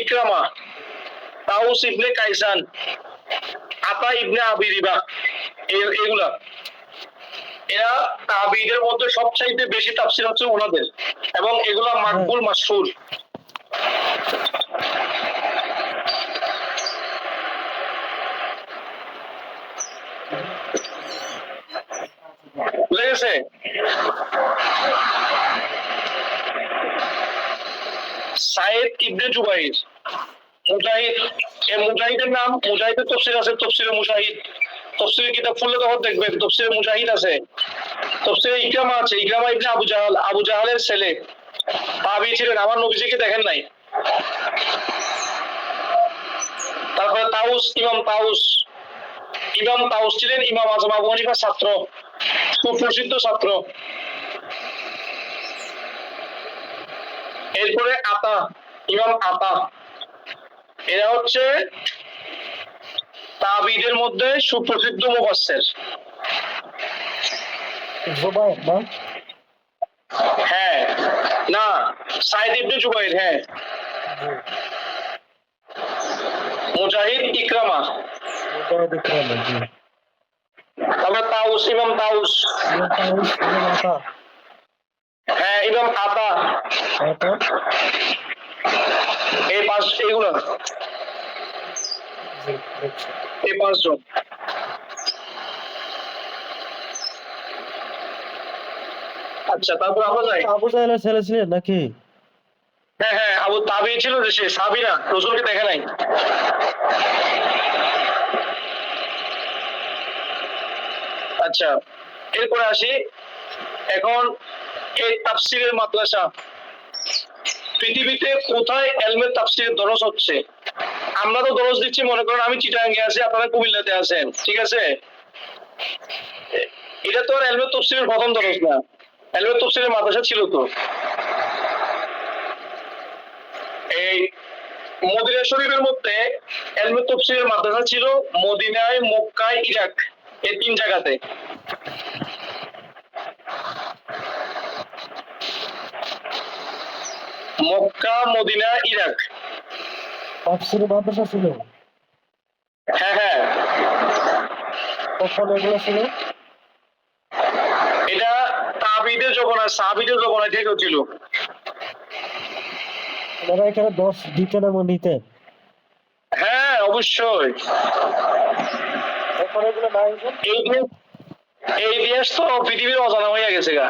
ইকরামা, তাউস ইবনে কাইসান, আতা ইবনে আবি রিবা, এগুলা এরা তাবিঈদের মধ্যে সবচাইতে বেশি তাফসীর হচ্ছে ওনাদের, এবং এগুলা মাকবুল মাশহুর। বুঝা গেছে? সাইদ ইবনে জুবাইর, মুজাহিদ, মুজাহিদের নাম, মুজাহিদের তাফসীর আছে, তাফসীরে মুজাহিদ, তাফসীরের কিতাব খুললে তখন দেখবেন তাফসীরে মুজাহিদ আছে, তাফসীরে ইকরামা আছে, ইকরামা ইবনে আবু জাহাল, আবু জাহালের ছেলে, তাবী ছিলেন, আমার নবীজিকে দেখেন নাই। তারপরে তাউস, ইমাম তাউস ছিলেন ইমাম আযম আবু হানিফার ছাত্র, খুব প্রসিদ্ধ ছাত্র। এরপরে আতা, ইমাম আতা, এরা হচ্ছে তাবিঈদের মধ্যে সুপ্রসিদ্ধ মুফাসসির। জুবাইর না? হ্যাঁ, না, সাইদ ইবনে জুবাইর, হ্যাঁ, মুজাহিদ, ইকরামা, মুজাহিদ ইকরামা, জি, তারপরে তাউস, ইমাম তাউস, ইমাম তাউস, ইমাম আতা, হ্যাঁ, ইমাম আতা, তারপর এই পাঁচ, এইগুলা, জি, দেখছি। এই পাঁচজন। আচ্ছা, তারপর আমরা যাই। আবু জাহেলের ছেলে ছিলেন নাকি? হ্যাঁ হ্যাঁ, আবু তাবিঈ ছিল যে, সে সাহাবী না, রাসূলকে দেখে নাই। আচ্ছা, এরপরে আসি, এখন এই তাফসীরের মাদ্রাসা পৃথিবীতে কোথায় এলমে তাফসীরের দরস হচ্ছে? আমরা তো দরস দিচ্ছি, মনে করেন আমি চিটাগাঙ্গে আছি, আপনারা কুমিল্লাতে আছেন, ঠিক আছে? এটা তো আর এলমে তাফসীরের প্রথম দরস না, এলমে তাফসীরের মাদ্রাসা ছিল তো। এই মদিনা শরীফের মধ্যে এলমে তাফসীরের মাদ্রাসা ছিল মদিনায়, মক্কায়, ইরাক, এই তিন জায়গাতে। Mecca, Medina, Iraq. তাফসীরের মাদ্রাসা ছিল? হ্যাঁ হ্যাঁ, কখন এগুলো ছিল? এটা তাবিঈদের জমানায়, সাহাবীদের জমানায় থেকেও ছিল। ওনারা এখানে 10 দিতেন এবং নিতেন? হ্যাঁ, অবশ্যই। এখন এগুলো নাই এখন? এই ইতিহাস তো পৃথিবীর অজানা হয়ে গেছে গা।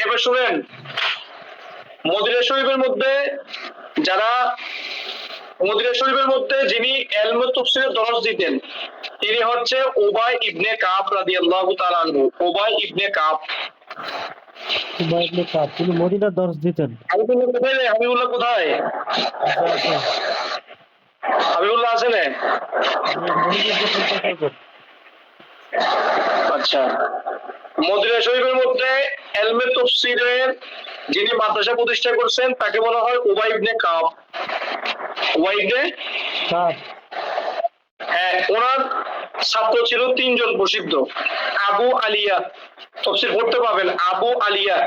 এবার শুনেন, মদিনা শরীফের মধ্যে যিনি এলমে তাফসীরের দরস দিতেন, তিনি হচ্ছে উবাই ইবনে কাব রাদিয়াল্লাহু তাআলা আনহু। উবাই ইবনে কাব, উবাই ইবনে কাব, তিনি মদিনার দরস দিতেন? হাবিবুল্লাহ কোথায়? আচ্ছা, আচ্ছা, হাবিবুল্লাহ আছে না? মদিনার যে সম্পর্ক করতেন। আচ্ছা, মদিনা শরীফের মধ্যে এলমে তাফসীরের যিনি মাদ্রাসা প্রতিষ্ঠা করছেন তাকে বলা হয় উবাই ইবনে কাব। উবাই ইবনে কাব, হ্যাঁ, ওনার ছাত্র ছিল তিনজন প্রসিদ্ধ। আবু আলিয়া, তাফসীর পড়তে পাবেন, আবু আলিয়া।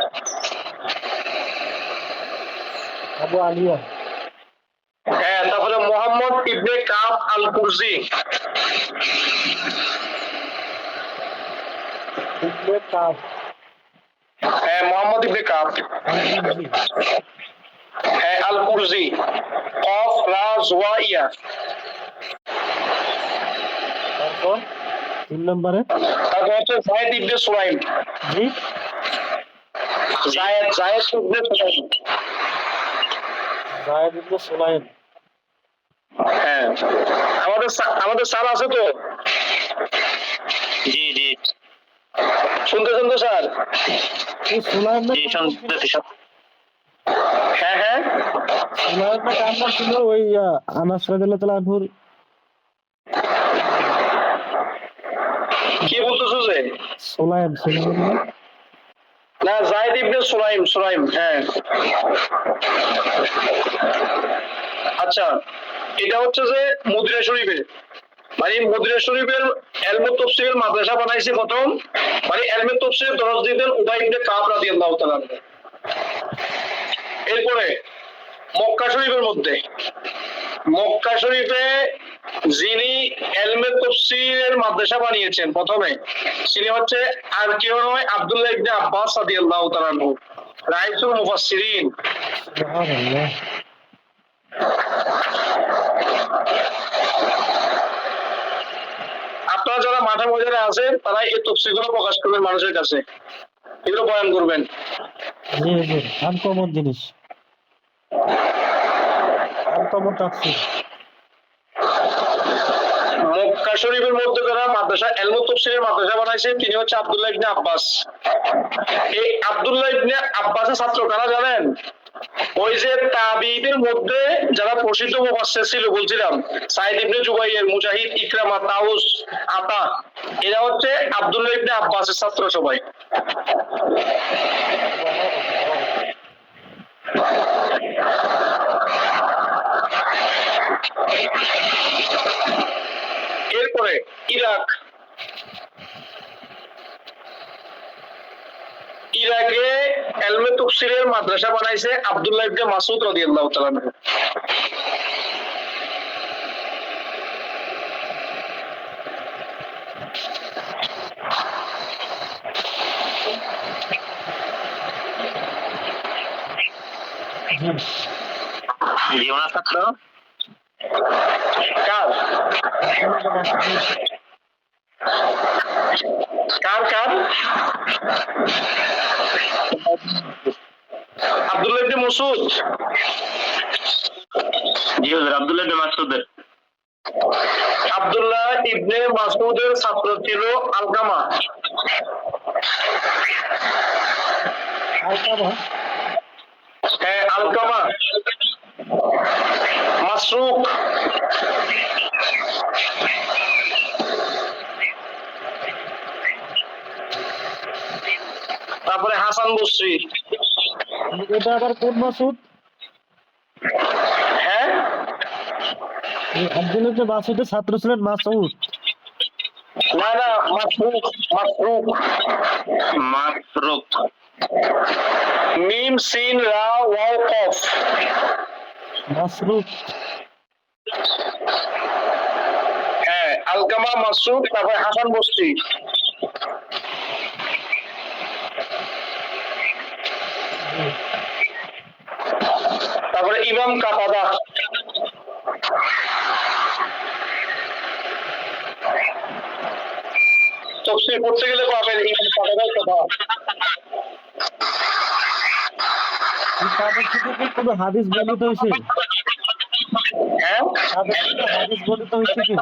আবু আলিয়া, হ্যাঁ, তারপরে মোহাম্মদ ইবনে কাব আল কুরজি। ইবনে কাব, হ্যাঁ, মোহাম্মদ ইবনে কাব, আল-কুরজি, হ্যাঁ, আল কুরজি, কফ রা জওয়া ইয়া। তারপর 3 নম্বরে? তারপর হচ্ছে যায়েদ ইবনে সুলাইম। জি, যায়েদ ইবনে সুলাইম। জায়েদ ইবনে সুলাইম। হ্যাঁ, আমাদের স্যার আছে তো, জি জি শুনতেছেন তো স্যার? এই সুলাইম না জি শুনতেছি হ্যাঁ হ্যাঁ, সুলাইম না কার নাম ছিল ওই আনাস রাদিয়াল্লাহু তাআলা আনহুর? কি বলতেছো যে? সুলাইম না? না, জায়েদ ইবনে সুলাইম, সুলাইম, হ্যাঁ। আচ্ছা, এটা হচ্ছে যে মদিনা শরীফে, মানে মদিনা শরীফের এলমে তাফসীরের মাদ্রাসা বানাইছে প্রথম, মানে এলমে তাফসীরের দরজ দিতেন উবাই ইবনে কাব রাদিয়াল্লাহু তাআলা। এরপরে মক্কা শরীফের মধ্যে, মক্কা শরীফে যিনি এলমে তাফসীরের মাদ্রাসা বানিয়েছেন প্রথমে, তিনি হচ্ছে আর কেউ নয়, আব্দুল্লাহ ইবনে আব্বাস রাদিয়াল্লাহু তাআলা আনহু, রাইসুল মুফাসসিরিন। সুবহানাল্লাহ। আপনারা যারা মাঠে ময়দানে আছেন তারা এই তফসিরগুলো প্রকাশ করবেন মানুষের কাছে, এগুলো বয়ান করবেন। জি জি, আনকমন জিনিস, আনকমন তাফসীর। মক্কা শরীফের মধ্যে যারা মাদ্রাসা এলমে তাফসীরের মাদ্রাসা বানাইছে তিনি হচ্ছে আব্দুল্লাহ ইবনে আব্বাস। এই আব্দুল্লাহ ইবনে আব্বাসের ছাত্র কারা জানেন? ওই যে তাবিঈদের মধ্যে যারা প্রসিদ্ধ মুফাসসির ছিল বলছিলাম, সাঈদ ইবনে জুবাইর, মুজাহিদ, ইকরামা, তাউস, আতা, এরা হচ্ছে আব্দুল্লাহ ইবনে আব্বাসের ছাত্র সবাই। এরপরে ইরাক, ইরাকে এলমে তাফসীরের মাদ্রাসা বানাইছে আব্দুল্লাহ ইবনে মাসউদ রাদিয়াল্লাহু তাআলা আনহু। জি ওনার ছাত্র কার কার কার আব্দুল্লাহ ইবনে মাসউদ। জি হুজুর আব্দুল্লাহ ইবনে মাসউদের। আব্দুল্লাহ ইবনে মাসউদের ছাত্র ছিল আলকামা। আলকামা? হ্যাঁ, আলকামা, মাসরুক, তারপরে হাসান বসরি। এটা আবার কোন মাসুদ? হ্যাঁ, এই আব্দুল্লাহ ইবনে মাসউদের ছাত্র ছিলেন মাসউদ। না না, মাসরুক, মাসরুক, মাসরুক। মিম সিন রা ওয়াও কফ। মাসরুক। হ্যাঁ, আলকামা, মাসরুক, তারপরে হাসান বসরি। তারপরে ইমাম কাতাদা। তাফসীর পড়তে গেলে পাবেন ইমাম কাতাদার কথা। এই তাদের থেকে কি কোনো হাদিস বর্ণিত হয়েছে? হ্যাঁ তাদের থেকে হাদিস বর্ণিত হয়েছে কি?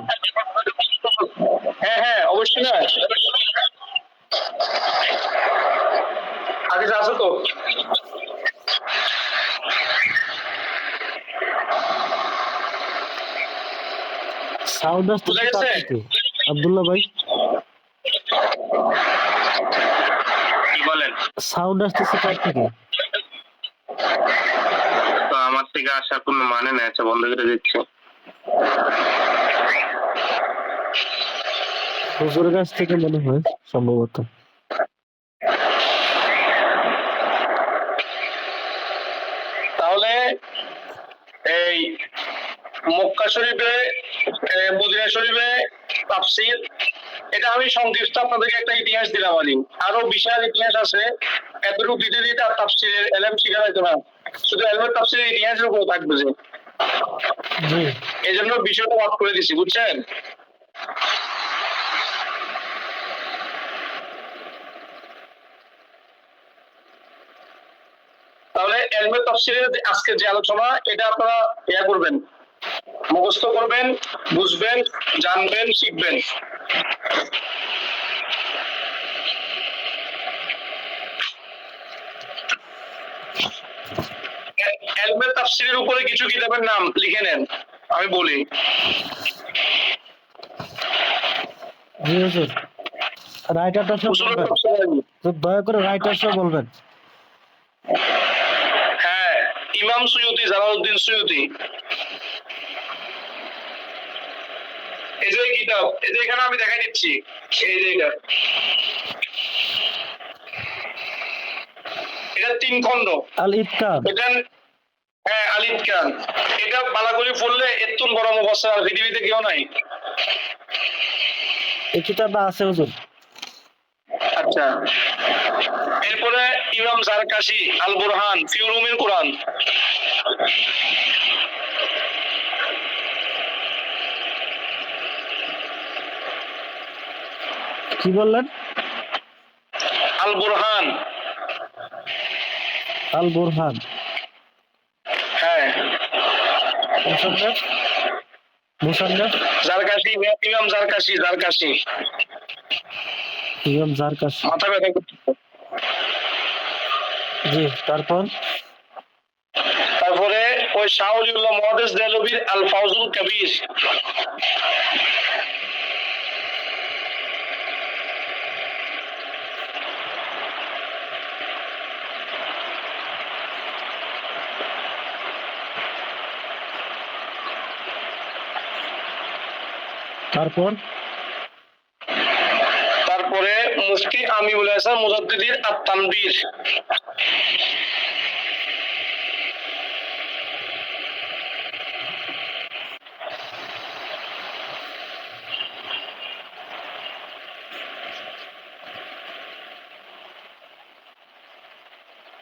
হ্যাঁ হ্যাঁ, অবশ্যই না, হাদিস আছে তো। সাউন্ড আসতেছে বুঝা কার গেছে? থেকে? আব্দুল্লাহ ভাই, কি বলেন? সাউন্ড আসতেছে কার থেকে? তো আমার থেকে আসার কোনো মানে নেই, আচ্ছা বন্ধ করে দিচ্ছি। হুজুরের কাছ থেকে মনে হয় সম্ভবত। তাহলে এই মক্কা শরীফে, মদিনা শরীফে তাফসীর, এটা আমি সংক্ষিপ্ত আপনাদেরকে একটা ইতিহাস দিলাম। আরো বিশাল ইতিহাস আছে, এতটুকু দিতে দিতে আর তাফসীরের এলম শিখা যাইতো না, শুধু এলমের তাফসীরের ইতিহাসের উপর থাকবে যে, জি এই জন্য বিষয়টা বাদ করে দিছি, বুঝছেন? তাহলে এলমে তাফসীরের আজকে যে আলোচনা এটা আপনারা ইয়া করবেন, মুখস্থ করবেন, বুঝবেন, জানবেন, শিখবেন। এলমে তাফসীরের উপরে কিছু কিতাবের নাম লিখে নেন, আমি বলি। জি হুজুর, রাইটারটা সব উসুলুল বলবেন, তাফসীর। তো দয়া করে রাইটার সব বলবেন। হ্যাঁ, ইমাম সুয়ুতি, জালালউদ্দিন সুয়ুতি। এই যে কিতাব, এই যে এখানে আমি দেখাই দিচ্ছি, এই যে এটা 3 খণ্ড। আল ইতকান। এটা হ্যাঁ, আল ইতকান। এটা বালাগুলি পড়লে এতুন বড় মুফাসসির আর পৃথিবীতে কেউ নাই। এই কিতাবটা আছে হুজুর। আচ্ছা, এরপরে ইমাম জারকাশি আল বুরহান ফি উলুমিল কুরআন। কি বললেন? আল বুরহান। আল বুরহান। হ্যাঁ, মুসান্নাফ। মুসান্নাফ জারকাশি, ইমাম জারকাশি, জারকাশি। ইমাম জারকাশি। মাথা ব্যথা করতেছে। জি, তারপর তারপরে ওই শাহ ওলিউল্লাহ মুহাদ্দিস দেহলভির আল ফাউজুল কবির। তারপর তারপরে মুফতি আমিউল হাসান মুজাদ্দিদির আত-তানবীর।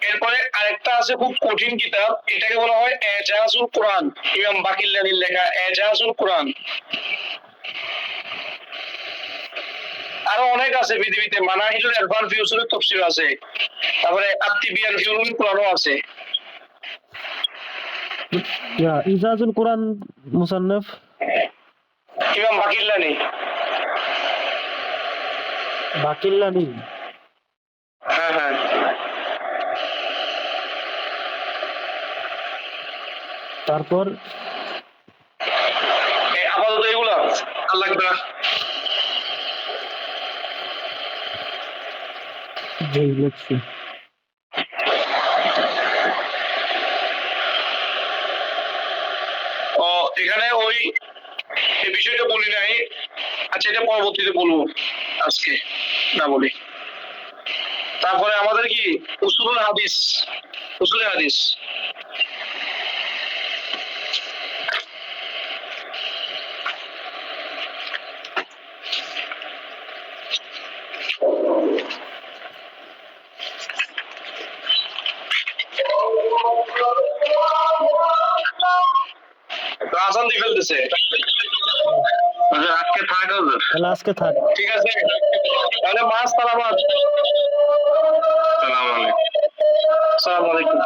এরপরে আরেকটা আছে খুব কঠিন কিতাব, এটাকে বলা হয় এজাজুল কোরআন, ইমাম বাকিল্লানির লেখা এজাজুল কোরআন। আরো অনেক আছে পৃথিবীতে, মানাহিলুল ইরফান ফি উসুলিত তাফসীর আছে, তারপরে আত-তিবিয়ান ফি উলুমিল কুরআনও আছে। ইজাজুল কোরআন মুসান্নাফ ইমাম বাকিল্লানি। বাকিল্লানি। হ্যাঁ হ্যাঁ, তারপর আপাতত এগুলা আর লাগবে না। জি, লিখছি। ও এখানে ওই এই বিষয়টা বলি নাই, আচ্ছা এটা পরবর্তীতে বলবো, আজকে না বলি। তারপরে আমাদের কি উসুলুল হাদিস, উসুলে হাদিস। তো আসান দিয়ে ফেলতেছে। হুজুর আজকে থাক হুজুর। তাহলে আজকে থাক। ঠিক আছে, তাহলে মাস সালামাত। আসসালামু আলাইকুম। আসসালামু আলাইকুম।